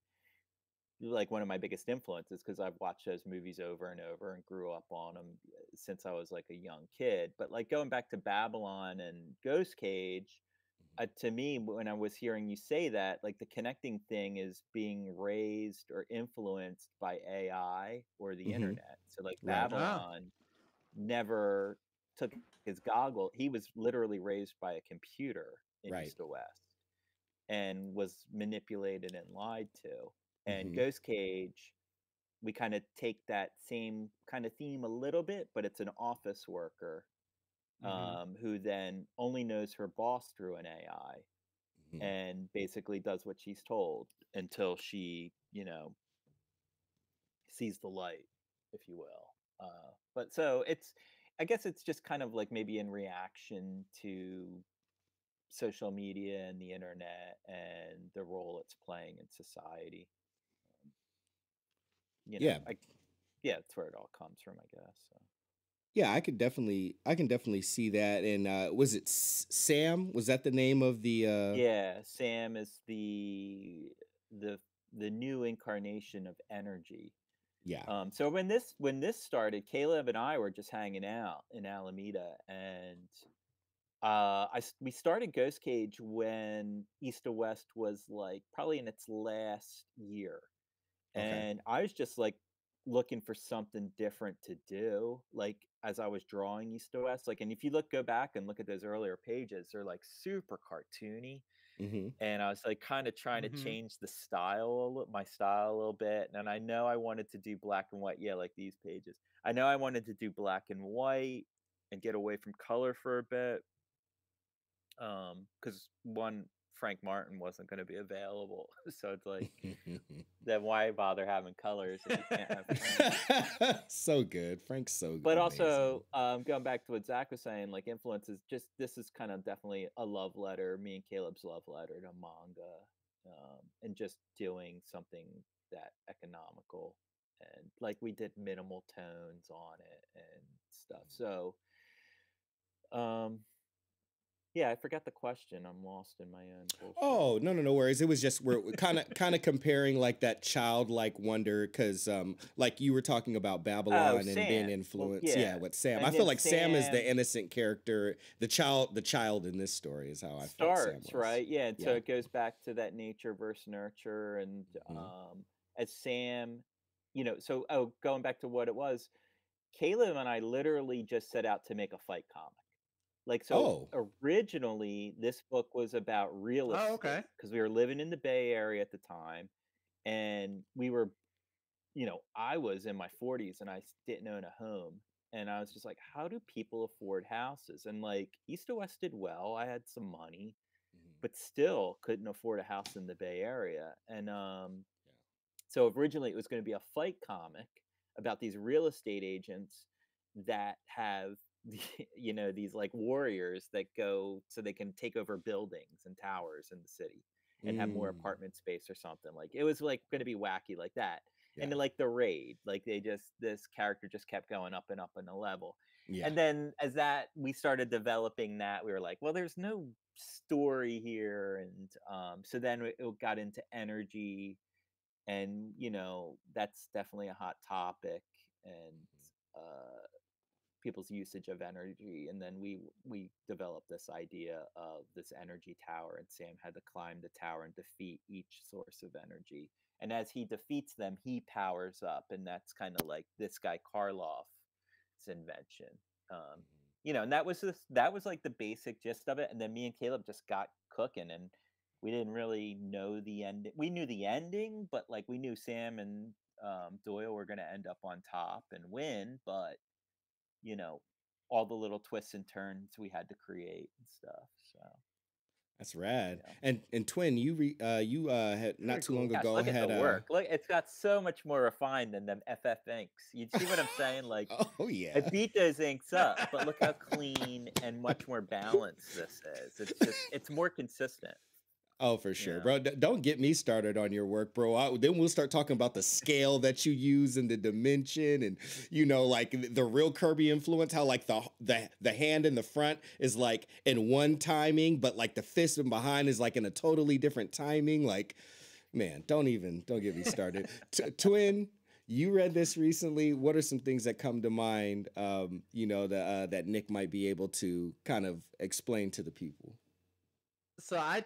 like one of my biggest influences because I've watched those movies over and over and grew up on them since I was like a young kid. But like going back to Babylon and Ghost Cage, to me, when I was hearing you say that, like the connecting thing is being raised or influenced by AI or the Mm-hmm. internet. So like Right. Oh. Babylon never took his goggle. He was literally raised by a computer in Right. East to West and was manipulated and lied to. And Mm-hmm. Ghost Cage, we kind of take that same kind of theme a little bit, but it's an office worker Mm-hmm. who then only knows her boss through an AI Mm-hmm. and basically does what she's told until she, sees the light, if you will. But so I guess it's just kind of like maybe in reaction to social media and the internet and the role it's playing in society. Um, Yeah. Yeah, that's where it all comes from, I guess. So. Yeah, I can definitely see that. And was it Sam? Was that the name of the? Yeah, Sam is the the new incarnation of energy. Yeah. So when this started, Caleb and I were just hanging out in Alameda, and we started Ghost Cage when East to West was like probably in its last year, Okay. and I was just like looking for something different to do, like as I was drawing East to West. Like, and if you go back and look at those earlier pages, they're like super cartoony, Mm-hmm. and I was like kind of trying to Mm-hmm. change my style a little bit. And I know I wanted to do black and white, yeah, like these pages. I know I wanted to do black and white and get away from color for a bit, because one, Frank Martin wasn't going to be available, so it's like, then why bother having colors if you can't have Frank? So good. Frank's so But amazing. also, going back to what Zach was saying, like influences, just this is kind of definitely a love letter, me and Caleb's love letter to manga, and just doing something that economical, and like we did minimal tones on it and stuff. So, um, yeah, I forgot the question. I'm lost in my own bullshit. Oh, no worries. It was just we're kind of comparing like that childlike wonder because like you were talking about Oh, Babylon and being Sam. Well, influenced. yeah, Yeah, with Sam. I and feel then like Sam is the Sam innocent character, the child in this story is how I felt Sam starts, was. right? Yeah, and so Yeah. it goes back to that nature versus nurture, and Hmm. as Sam, so going back to what it was, Caleb and I literally just set out to make a fight comic. Like, so Oh. originally this book was about real Oh, okay. estate because we were living in the Bay Area at the time, and we were, I was in my 40s and I didn't own a home. And I was just like, how do people afford houses? And like East to West did well. I had some money, Mhm. but still couldn't afford a house in the Bay Area. And Yeah. so originally it was going to be a fight comic about these real estate agents that have these like warriors that go so they can take over buildings and towers in the city and have more Mm. apartment space or something. Like it was like going to be wacky like that. And Yeah. then like the raid, like this character just kept going up and up in the level. Yeah. And then as that we started developing that, we were like, well, there's no story here. And so then it got into energy, and that's definitely a hot topic, and uh people's usage of energy. And then we developed this idea of this energy tower, and Sam had to climb the tower and defeat each source of energy, and as he defeats them he powers up, and that's kind of like this guy Karloff's invention. um and that was like the basic gist of it, and then me and Caleb just got cooking, and we didn't really know the end. We knew the ending, but like we knew Sam and Doyle were going to end up on top and win, but you know, all the little twists and turns we had to create and stuff. So That's rad. yeah. And Twin, you had not Very too long cool. Gosh, ago look at the had work. Look, it's got so much more refined than them FF inks. You see what I'm saying? Like, oh I yeah. beat those inks up, but look how clean and much more balanced this is. It's just, it's more consistent. Oh, for sure, Yeah. bro. Don't get me started on your work, bro. Then we'll start talking about the scale that you use and the dimension, and like the real Kirby influence. How like the hand in the front is like in one timing, but like the fist in behind is like in a totally different timing. Like, man, don't get me started. Twin, you read this recently. What are some things that come to mind? That Nick might be able to kind of explain to the people. So I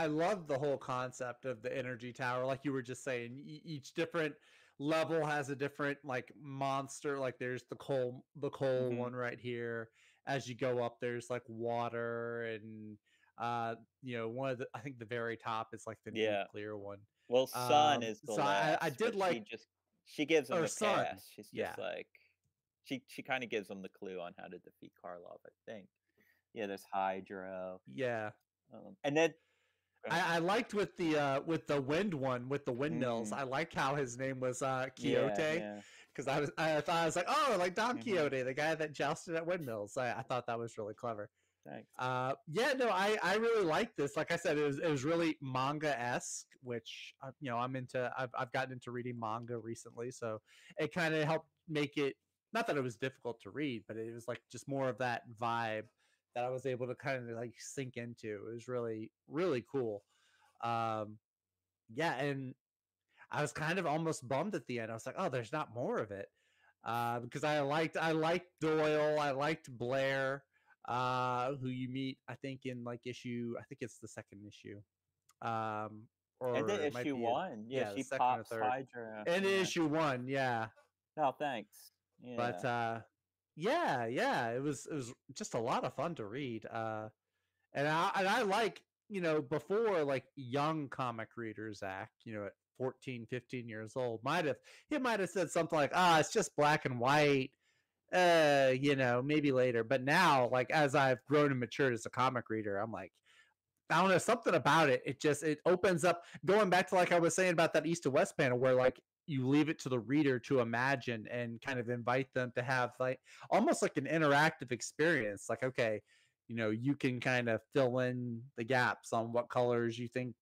love the whole concept of the energy tower. Like you were just saying, each different level has a different like monster. Like there's the coal Mhm. one right here. As you go up, there's like water and one of the, I think the very top is like the Yeah. nuclear one. Well, Sun is the So I last, did but like, she gives him or the Sun. pass. She's Yeah. just like she kind of gives him the clue on how to defeat Karlov, I think. Yeah, there's Hydro. Yeah. And then I liked with the wind one with the windmills. mm, I liked how his name was yeah, Quixote, yeah. because I thought I was like, oh, like Don Hmm. Quixote, the guy that jousted at windmills. I thought that was really clever. Thanks. Yeah, no, I really like this. Like I said, it was really manga esque, which I'm into. I've gotten into reading manga recently, so it kind of helped make it. Not that it was difficult to read, but it was like just more of that vibe that I was able to kind of like sink into. It was really really cool. Um, yeah, and I was kind of almost bummed at the end. I was like, oh, there's not more of it. Because I liked Doyle, I liked Blair, who you meet, I think in like issue, I think it's the second issue. And Or then it might issue be one, yeah, the she second or pops third. Hydra. And Yeah. issue one, yeah. No, thanks. Yeah. But yeah, it was just a lot of fun to read. And I like, before like young comic readers act, at 14, 15 years old, he might have said something like, it's just black and white, maybe later. But now, like as I've grown and matured as a comic reader, I'm like, I don't know, something about it. It opens up, going back to like I was saying about that East to West panel, where like you leave it to the reader to imagine and kind of invite them to have like almost like an interactive experience. Like, okay, you can kind of fill in the gaps on what colors you think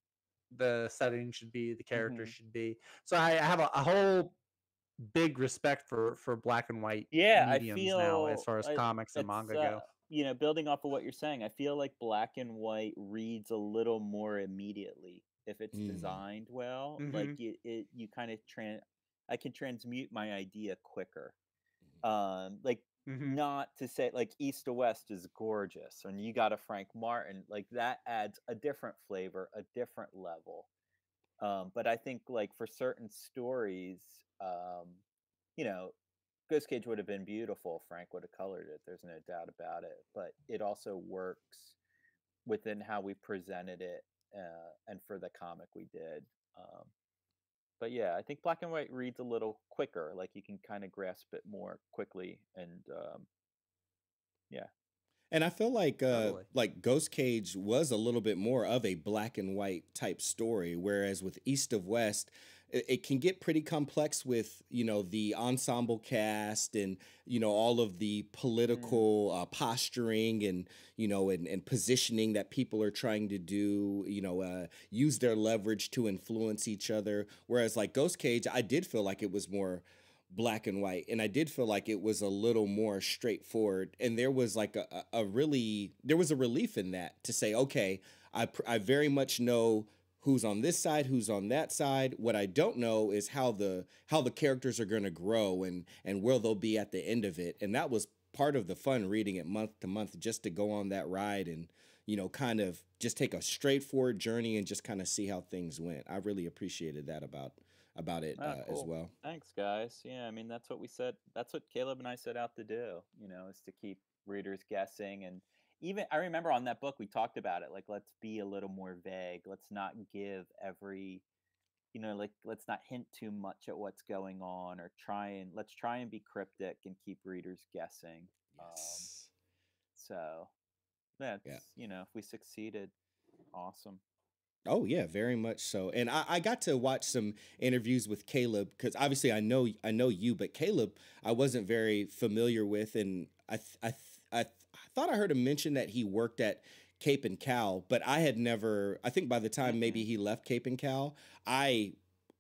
the setting should be, the character Hmm. should be. So I have a whole big respect for black and white Yeah, I mediums now as feel far as comics and it's manga go. building off of what you're saying, I feel like black and white reads a little more immediately if it's Mm. designed well. Like Mm-hmm. you kind of I can transmute my idea quicker. Like Mm-hmm. not to say like East to West is gorgeous and you got a Frank Martin, like that adds a different flavor, a different level. But I think like for certain stories, um, you know, Ghost Cage would have been beautiful. Frank would have colored it. There's no doubt about it. But it also works within how we presented it and for the comic we did. Um, but yeah, I think black and white reads a little quicker. Like you can kind of grasp it more quickly. And yeah. And I feel Totally. like Ghost Cage was a little bit more of a black and white type story, whereas with East of West, it can get pretty complex with the ensemble cast and all of the Mm, political posturing and and positioning that people are trying to do, use their leverage to influence each other. Whereas like Ghost Cage, I did feel like it was more black and white, and I did feel like it was a little more straightforward, and there was like a really there was a relief in that to say, okay, I very much know who's on this side, who's on that side. What I don't know is how the characters are going to grow and where they'll be at the end of it. And that was part of the fun reading it month to month, just to go on that ride and kind of just take a straightforward journey and just kind of see how things went. I really appreciated that about it oh, as cool. well. Thanks, guys. Yeah, I mean, that's what we said. That's what Caleb and I set out to do, is to keep readers guessing. And even, I remember on that book, we talked about it. Like, let's be a little more vague. Let's not give every like let's not hint too much at what's going on, or let's try and be cryptic and keep readers guessing. Um, Yes. so Yeah. that's, if we succeeded, awesome. Oh yeah, very much so. And I got to watch some interviews with Caleb because obviously I know you, but Caleb I wasn't very familiar with, and I thought I heard him mention that he worked at Cape and Cal, but I had never. I think by the time maybe Mm-mm. he left Cape and Cal, I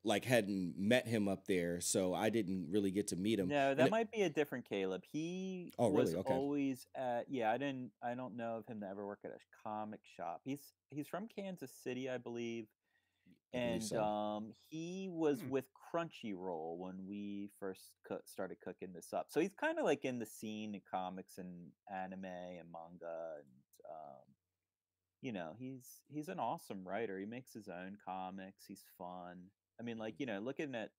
like hadn't met him up there, so I didn't really get to meet him. No, And that might be a different Caleb. He oh was really? Okay, always at, yeah, I don't know of him to ever work at a comic shop. He's from Kansas City, I believe. I believe And so. he was Hmm. with Crunchyroll when we first started cooking this up. So he's kind of like in the scene in comics and anime and manga, and he's an awesome writer. He makes his own comics. He's fun. I mean, like, looking at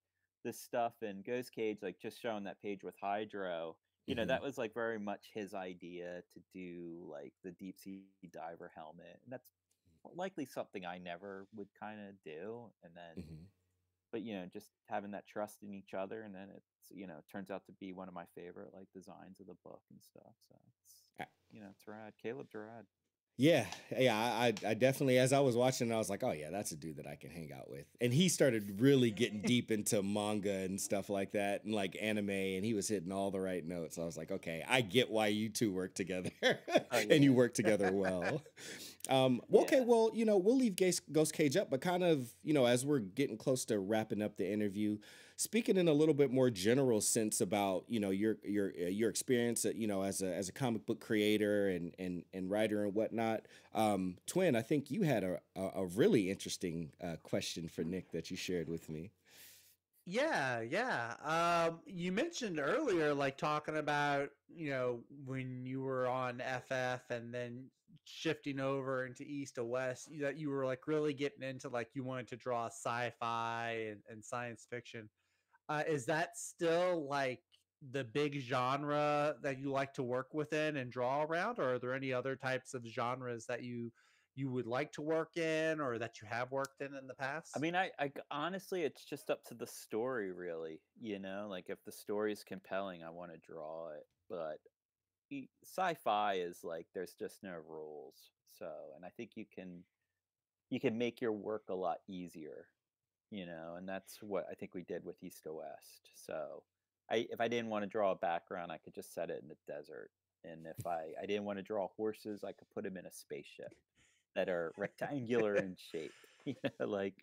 this stuff in Ghost Cage, like just showing that page with Hydro, Hmm. that was like very much his idea to do like the deep sea diver helmet. And that's likely something I never would kind of do. And then, Hmm. but just having that trust in each other, and then it turns out to be one of my favorite like designs of the book and stuff. So it's rad. Caleb's rad. Yeah, yeah, I definitely, as I was watching, I was like, oh yeah, that's a dude that I can hang out with. And he started really getting deep into manga and stuff like that, and like anime, and he was hitting all the right notes. I was like, okay, I get why you two work together, Oh and you yeah. work together well. Well, okay, Yeah. well, we'll leave Ghost Cage up, but kind of, as we're getting close to wrapping up the interview, speaking in a little bit more general sense about, your experience, as a comic book creator and writer and whatnot. Twin, I think you had a really interesting question for Nick that you shared with me. Yeah, yeah. You mentioned earlier, like talking about, when you were on FF and then shifting over into East to West, that you were like really getting into like you wanted to draw sci-fi and science fiction. Is that still like the big genre that you like to work within and draw around, or are there any other types of genres that you would like to work in or that you have worked in the I past? mean, honestly, it's just up to the story, really. Like if the story is compelling, I want to draw it. But sci-fi is like there's just no rules. So, and I think you can make your work a lot easier, and that's what I think we did with East to West. So, if I didn't want to draw a background, I could just set it in the desert. And if I didn't want to draw horses, I could put them in a spaceship that are rectangular in shape. Like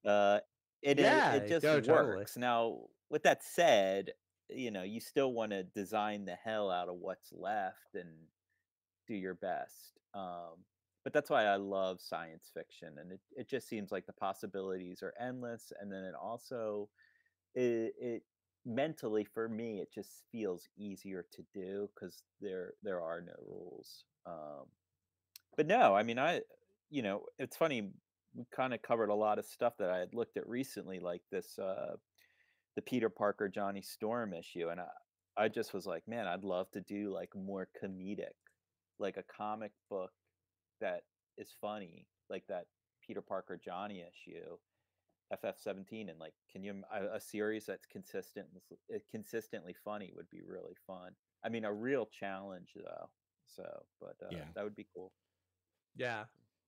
uh, it Yeah, just go totally. works. Now, with that said, you still want to design the hell out of what's left and do your best. But that's why I love science fiction, and it just seems like the possibilities are endless. And then it also it mentally for me it just feels easier to do because there are no rules. But no, I mean, it's funny. We kind of covered a lot of stuff that I had looked at recently, like this, the Peter Parker Johnny Storm issue, and I just was like, man, I'd love to do like more comedic, like a comic book that is funny, like that Peter Parker Johnny issue, FF17, and like, a series that's consistently funny would be really fun. I mean, a real challenge though. So, but Yeah, that would be cool. Yeah.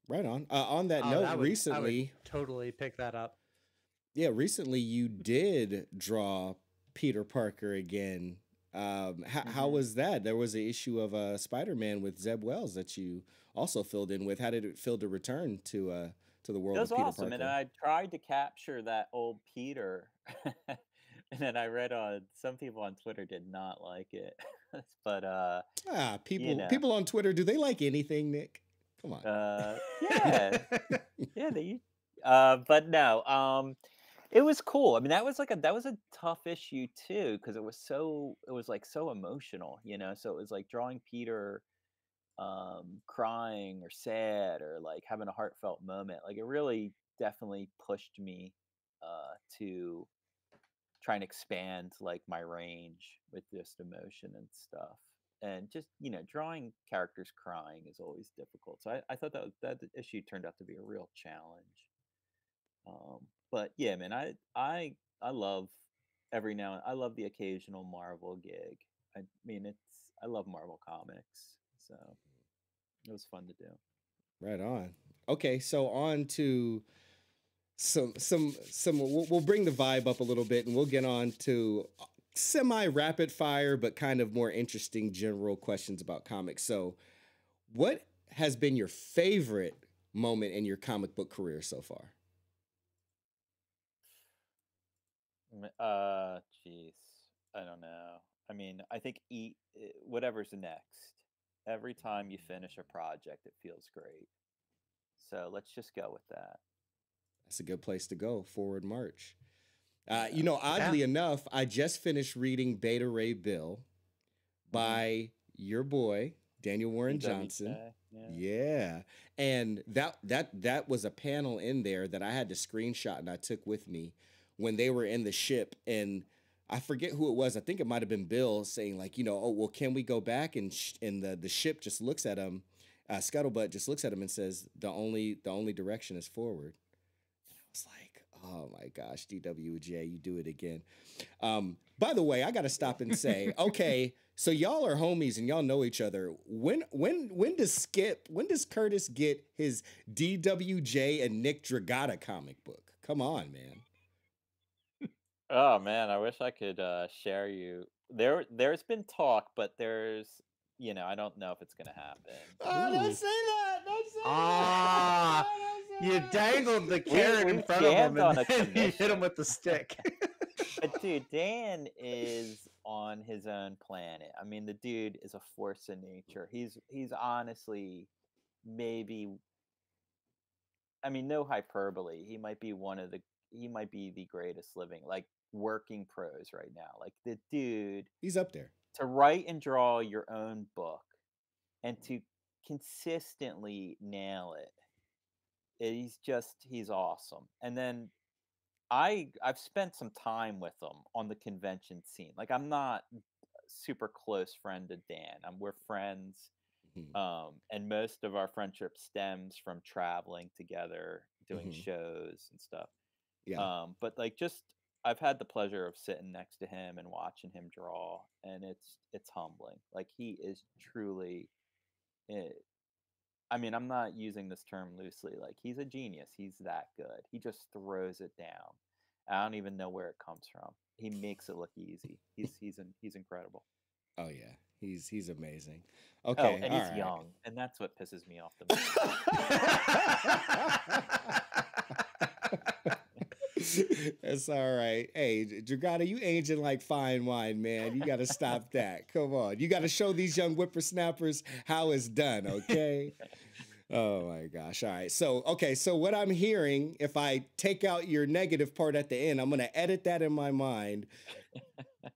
right on. On that Oh, note, I would recently, totally pick that up. yeah, recently you did draw Peter Parker again. How Hmm. was that? There was an issue of Spider-Man with Zeb Wells that you also filled in with. How did it feel to return to the It world was of Peter awesome, and Parker? I tried to capture that old Peter, and then I read on some people on Twitter did not like it, but Ah, you people know, people on Twitter, do they like anything, Nick? Come on. yeah, yeah, but no, it was cool. I mean, that was a tough issue too because it was like so emotional, So it was like drawing Peter crying or sad or like having a heartfelt moment. Like it really definitely pushed me to try and expand like my range with just emotion and stuff. And just drawing characters crying is always difficult. So I thought that issue turned out to be a real challenge. But yeah, man, I love every now I love the occasional Marvel gig. I mean, I love Marvel comics, so it was fun to do. Right on. Okay, so on to some. We'll bring the vibe up a little bit, and we'll get on to semi rapid fire, but kind of more interesting general questions about comics. So, what has been your favorite moment in your comic book career so far? Jeez, I don't know. I mean, I think whatever's next. Every time you finish a project, it feels great. So let's just go with that. That's a good place to go. Forward march. Yeah. Yeah. Oddly enough, I just finished reading Beta Ray Bill Hmm. by your boy Daniel Warren Johnson. DWJ. Yeah. Yeah, and that was a panel in there that I had to screenshot and I took with me when they were in the ship, and I forget who it was. I think it might have been Bill saying like, oh well, can we go back? And the ship just looks at him, Scuttlebutt just looks at him and says the only direction is forward. I was like, oh my gosh, DWJ, you do it again. By the way, I got to stop and say, okay, so y'all are homies and y'all know each other. When does Curtis get his DWJ and Nick Dragotta comic book? Come on, man. Oh man, I wish I could share you. There's been talk, but I don't know if it's gonna happen. Oh, don't Ooh. say that. Don't say that. Ah, No, you don't say dangled the carrot in We've front of him jammed on and a then you hit him commission. with the stick. But dude, Dan is on his own planet. I mean, the dude is a force of nature. He's honestly maybe, I mean, no hyperbole. He might be the greatest living, like, working prose right now. Like, the dude, He's up there. to write and draw your own book and to consistently nail it. He's awesome. And then I've spent some time with him on the convention scene. Like, I'm not a super close friend to Dan. We're friends. Mhm, And most of our friendship stems from traveling together, doing mhm. shows and stuff. Yeah. But like, just I've had the pleasure of sitting next to him and watching him draw, and it's humbling. Like, he is truly. eh, I mean, I'm not using this term loosely. Like, he's a genius. He's that good. He just throws it down. I don't even know where it comes from. He makes it look easy. He's incredible. Oh yeah. He's amazing. Oh, Okay. and All he's right. young, and that's what pisses me off the most. That's all right. Hey, Dragotta, you aging like fine wine, man. You got to stop that. Come on. You got to show these young whippersnappers how it's done, okay? Oh my gosh. All right. So, okay. So, what I'm hearing, if I take out your negative part at the end, I'm going to edit that in my mind.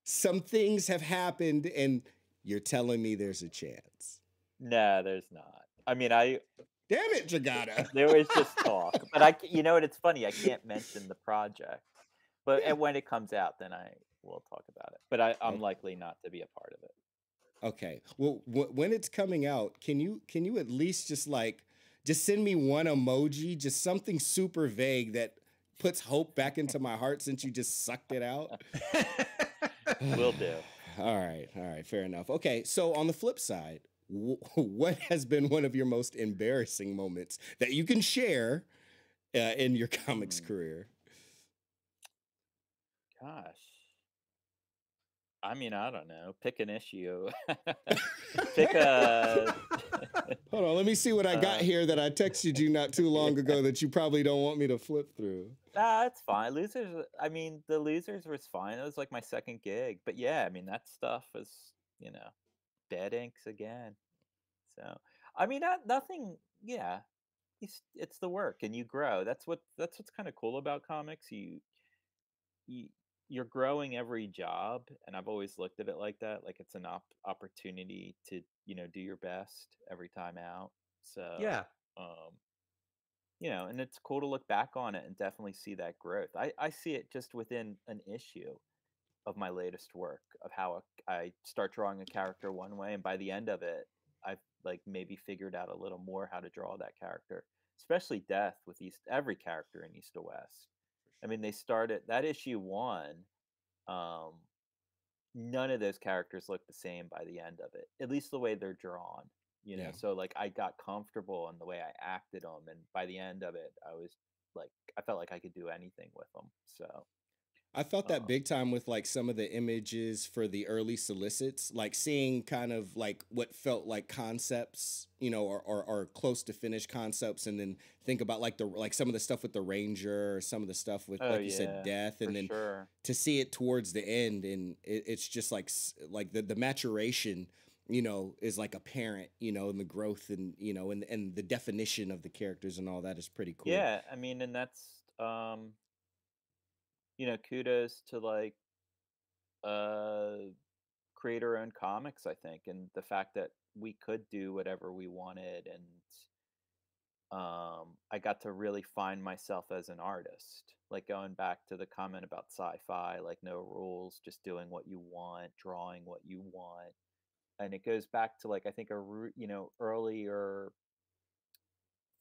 Some things have happened, and you're telling me there's a chance. No, there's not. I mean, Damn it, Dragotta. there was just talk, but you know what? It's funny. I can't mention the project, but Yeah. when it comes out, then I will talk about it. But I'm likely not to be a part of it. Okay. Well, when it's coming out, can you at least just send me one emoji, just something super vague that puts hope back into my heart since you just sucked it out? Will do. All right. All right. Fair enough. Okay. So on the flip side, what has been one of your most embarrassing moments that you can share in your comics Hmm. career? Gosh. I mean, I don't know. Pick an issue. Pick a. Hold on. Let me see what I got here that I texted you not too long ago that you probably don't want me to flip through. Nah, it's fine. Losers. I mean, the losers was fine. It was like my second gig, but yeah, I mean, that stuff was, you know, dead inks again. So, I mean, nothing. Yeah, it's the work, and you grow. That's what's kind of cool about comics. You you're growing every job, and I've always looked at it like that. Like, it's an opportunity to do your best every time out. So, Yeah. um, and it's cool to look back on it and definitely see that growth. I see it just within an issue of my latest work, of how I start drawing a character one way, and by the end of it, I've like maybe figured out a little more how to draw that character, especially Death with every character in East to West. I mean, they started that issue 1. Um, none of those characters look the same by the end of it, at least the way they're drawn. Yeah. So like I got comfortable in the way I acted them, and by the end of it, I felt like I could do anything with them. So I felt that um, big time with like some of the images for the early solicits, like seeing kind of like what felt like concepts, or close to finished concepts, and then think about like some of the stuff with the Ranger, or some of the stuff with, oh like you said, yeah, death, for and then sure. to see it towards the end, and it's just like like the maturation, is like apparent, and the growth, and and the definition of the characters and all that is pretty cool. Yeah, I mean, and that's kudos to like uh creator owned comics, I think, and the fact that we could do whatever we wanted, and I got to really find myself as an artist. Like going back to the comment about sci-fi, like no rules, just doing what you want, drawing what you want. And it goes back to like I think earlier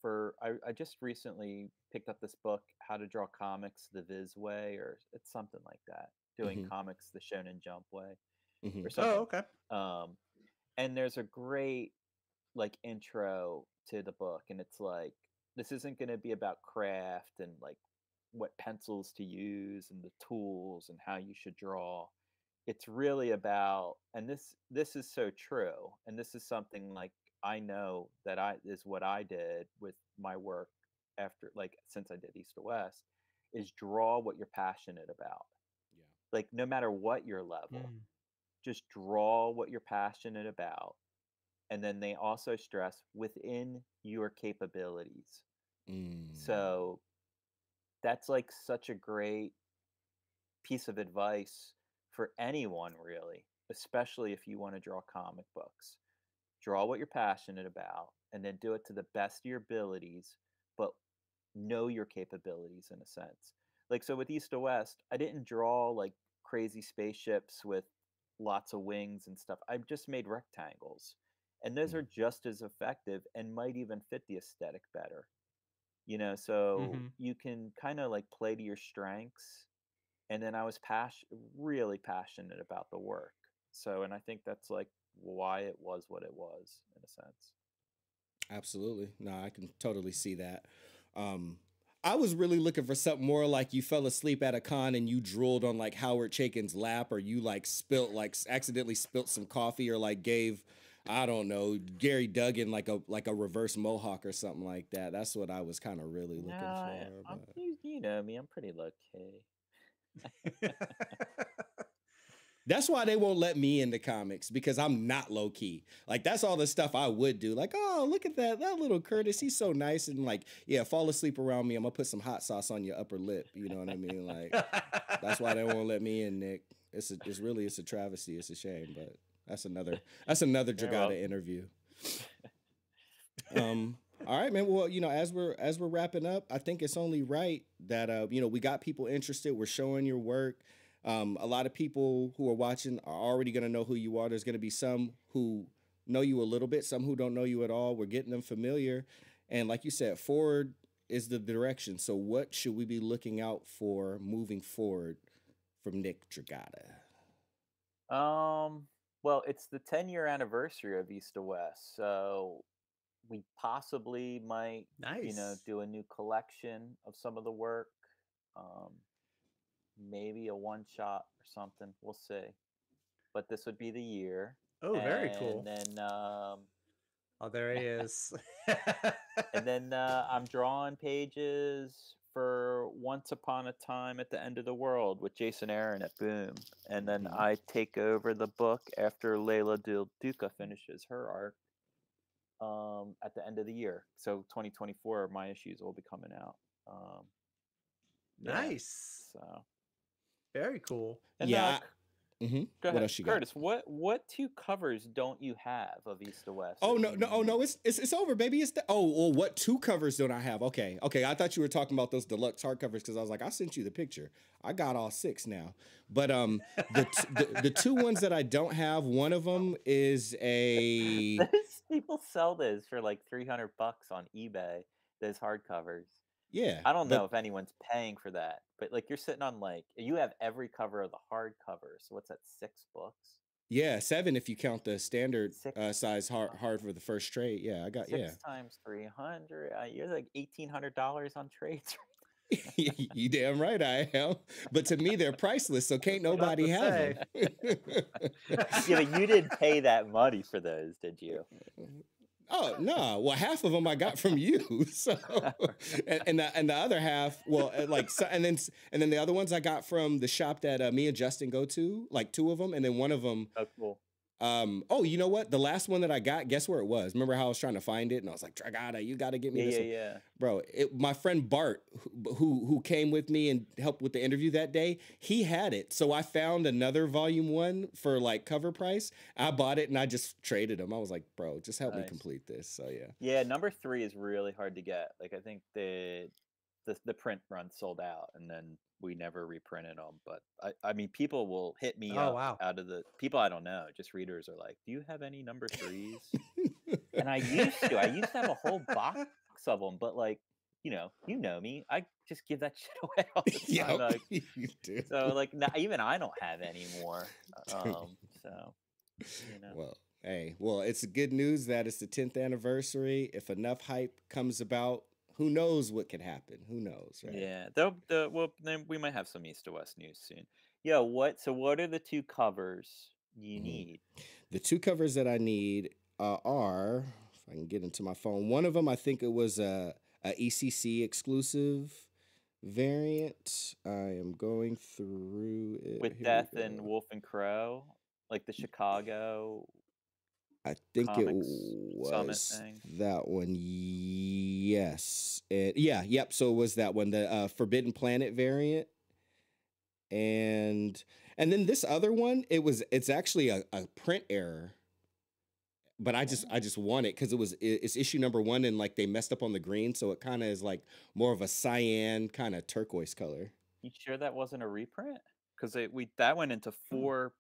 I just recently picked up this book, How to Draw Comics the Viz Way, or it's something like that. Doing Hmm. comics the Shonen Jump way Hmm. or Oh, something. okay. And there's a great like intro to the book, and it's like this isn't going to be about craft and like what pencils to use and the tools and how you should draw. It's really about, and this is so true, and this is something like I know that I is what I did with my work after, like, since I did East to West, is draw what you're passionate about. Yeah. Like no matter what your level, Mm. just draw what you're passionate about, and then they also stress within your capabilities. Mm. So that's like such a great piece of advice for anyone, really, especially if you want to draw comic books. Draw what you're passionate about and then do it to the best of your abilities, but know your capabilities in a sense. Like, so with East to West, I didn't draw like crazy spaceships with lots of wings and stuff. I just made rectangles. And those Mm. are just as effective and might even fit the aesthetic better. So Mm-hmm. you can kind of like play to your strengths. And then I was really passionate about the work. So, and I think that's like why it was what it was in a sense. Absolutely. No, I can totally see that. Um, I was really looking for something more like you fell asleep at a con and you drooled on like Howard Chaykin's lap, or you like accidentally spilt some coffee, or like gave, I don't know, Gary Duggan like a reverse mohawk or something like that. That's what I was kind of really No, looking for. I'm, But you know me, I'm pretty low key. that's why they won't let me into comics, because I'm not low key. Like that's all the stuff I would do. Like, oh, look at that little Curtis. He's so nice, and like, yeah, fall asleep around me. I'm gonna put some hot sauce on your upper lip. You know what I mean? Like that's why they won't let me in, Nick. It's a travesty. It's a shame, but that's another Yeah, well, Dragotta interview. All right, man. Well, as we're wrapping up, I think it's only right that we got people interested. We're showing your work. A lot of people who are watching are already going to know who you are. There's going to be some who know you a little bit, some who don't know you at all. We're getting them familiar, and like you said, forward is the direction. So, what should we be looking out for moving forward from Nick Dragotta? well, it's the 10-year anniversary of East to West, so we possibly might, Nice. do a new collection of some of the work. Um, maybe a one shot or something. We'll see. But this would be the year. Oh, very And cool. then Oh, there he is. I'm drawing pages for Once Upon a Time at the End of the World with Jason Aaron at Boom. And then Mhm. I take over the book after Layla Del Duca finishes her arc at the end of the year. So 2024, my issues will be coming out. Um, yeah. Nice. So Very cool. and Yeah. go What ahead, else you got? Curtis. What two covers don't you have of East to West Oh that no, you no, oh no, need? it's over, baby. It's the well, what two covers don't I have? Okay, okay. I thought you were talking about those deluxe hardcovers, because I was like, I sent you the picture. I got all six now. But the two ones that I don't have, one of them is a Those people sell those for like $300 on eBay. Those hardcovers. Yeah, I don't know but if anyone's paying for that, but like you're sitting on like you have every cover of the hardcover. So what's that? 6 books? yeah, 7 if you count the standard Six. size hard for the first trade. Yeah, I got yeah. 6 times 300. You're like $1,800 on trades. You damn right I am. But to me, they're priceless, so can't What about nobody to have say? them. Yeah, but you didn't pay that money for those, did you? Oh no! Well, half of them I got from you. So, and the other half, well, like, so, and then the other ones I got from the shop that me and Justin go to, like 2 of them, and then one of them. Oh, cool. Oh, you know what? The last one that I got, guess where it was? Remember how I was trying to find it, and I was like, Dragotta, you got to get me Yeah, this yeah, one, yeah. bro. My friend Bart, who came with me and helped with the interview that day, he had it. So I found another volume 1 for like cover price. I bought it and I just traded him. I was like, bro, just help me Nice. complete this. So yeah. Yeah, number 3 is really hard to get. Like I think the print run sold out, and then we never reprinted them. But I mean, people will hit me Oh up wow. out of the people I don't know. Just readers are like, "Do you have any number 3s?" And I used to have a whole box of them, but like, you know me, I just give that shit away all the time. Yeah, Like, you do. so like even I don't have any more. So you know. Well, hey, well, it's good news that it's the 10th anniversary. If enough hype comes about, who knows what could happen? Who knows, right? Yeah, well, then we might have some east to west news soon. Yeah, so what are the 2 covers you Mhm. need? The 2 covers that I need are, if I can get into my phone, one of them I think it was a ECC exclusive variant. I am going through it. With Here Death we and go. Wolf and Crow, like the Chicago I think it Comics Summit was thing. that one. Yes. Yep. So it was that one, the Forbidden Planet variant. And then this other one, it's actually a print error. But I just want it because it's issue number 1 and like they messed up on the green, so it kind of is like more of a cyan kind of turquoise color. You sure that wasn't a reprint? Because that went into 4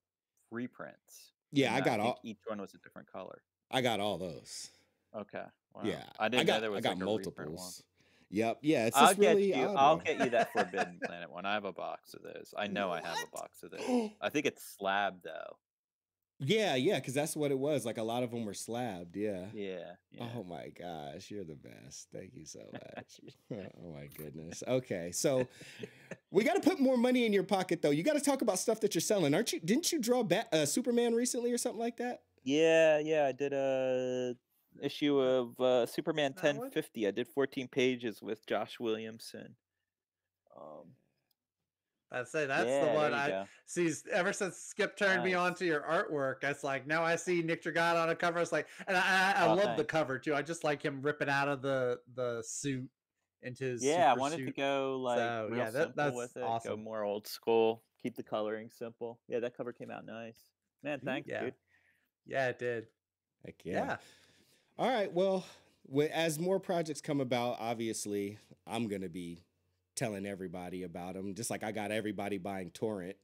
reprints. Yeah, And I think each one was a different color. I got all those. Okay. Wow. Yeah, I didn't know there was I got like a reprint one. multiples. Yep. Yeah, it's I'll just get really you. odd I'll one. get you that Forbidden Planet one. I have a box of those. I know I have a box of those. I think it's slab though. Yeah, because that's what it was. Like a lot of them were slabbed. Yeah. Yeah. Oh my gosh, you're the best. Thank you so much. Oh my goodness. Okay, so we got to put more money in your pocket though. You got to talk about stuff that you're selling, aren't you? Didn't you draw Superman recently or something like that? Yeah. I did a issue of Superman That one? 1050. I did 14 pages with Josh Williamson. That's the Yeah, one there you I go. see. Ever since Skip turned me Nice. on to your artwork, it's like now I see Nick Dragotta on a cover. It's like, and I Oh, love the thanks. cover too. I just like him ripping out of the suit into his Yeah, I super wanted to suit. go like So, real yeah, simple that's with it. awesome. Go more old school. Keep the coloring simple. Yeah, that cover came out nice. Man, thanks, Yeah. dude. Yeah, it did. Heck yeah. All right. Well, as more projects come about, obviously, I'm going to be telling everybody about them, just like I got everybody buying Torrent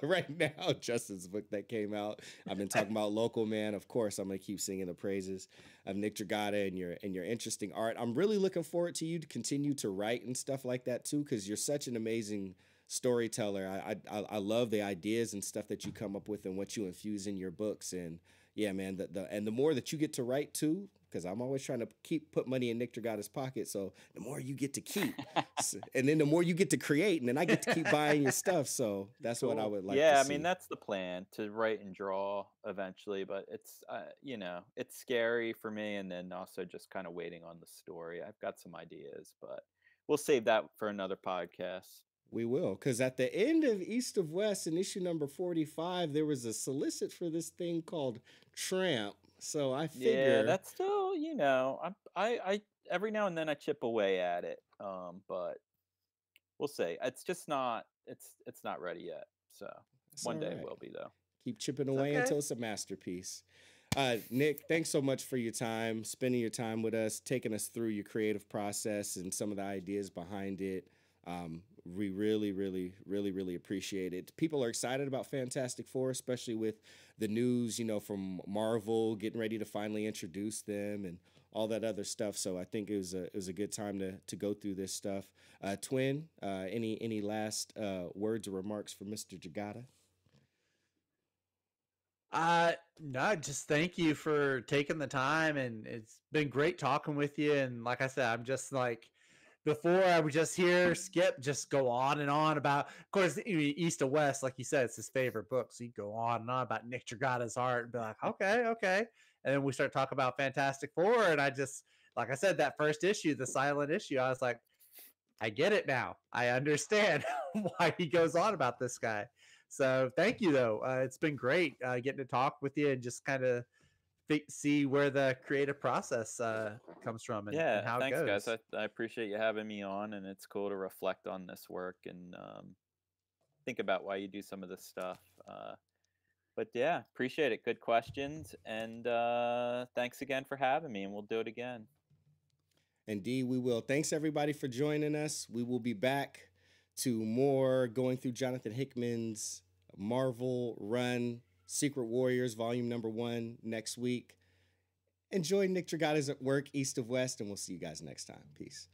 right now. Justin's book that came out. I've been talking about Local Man. Of course, I'm going to keep singing the praises of Nick Dragotta and your interesting art. I'm really looking forward to you to continue to write and stuff like that too, because you're such an amazing storyteller. I love the ideas and stuff that you come up with and what you infuse in your books. And yeah, man, the more that you get to write too, because I'm always trying to put money in Nick Dragotta's pocket. So the more you get to keep, and then the more you get to create, and then I get to keep buying your stuff. So that's what I would like. Yeah, to I see. mean that's the plan, to write and draw eventually, but it's it's scary for me, and then also just kind of waiting on the story. I've got some ideas, but we'll save that for another podcast. We will, because at the end of East of West in issue number 45, there was a solicit for this thing called Tramp. So I figure, Yeah, that's still, I every now and then I chip away at it, but we'll see. It's just not, it's not ready yet. So one day it will be though. Keep chipping away until it's a masterpiece. Nick, thanks so much for your time, spending your time with us, taking us through your creative process and some of the ideas behind it. We really, really, really, really appreciate it. People are excited about Fantastic Four, especially with the news, from Marvel getting ready to finally introduce them and all that other stuff. So I think it was a good time to go through this stuff. Twin, any last words or remarks for Mr. Dragotta? No, just thank you for taking the time, and it's been great talking with you. And like I said, I'm just like, before I would just hear Skip just go on and on about, of course, East to West, like you said, it's his favorite book. So he'd go on and on about Nick Dragotta's art and be like, okay, okay. And then we start talking about Fantastic Four. And I just, like I said, that first issue, the silent issue, I was like, I get it now. I understand why he goes on about this guy. So thank you, though. It's been great getting to talk with you and just kind of see where the creative process comes from and how thanks, it goes. guys. I appreciate you having me on, and it's cool to reflect on this work and think about why you do some of this stuff. But yeah, appreciate it. Good questions, and thanks again for having me, and we'll do it again. Indeed, we will. Thanks, everybody, for joining us. We will be back to more going through Jonathan Hickman's Marvel run, Secret Warriors, volume number 1, next week. Enjoy Nick Dragotta's work, East of West, and we'll see you guys next time. Peace.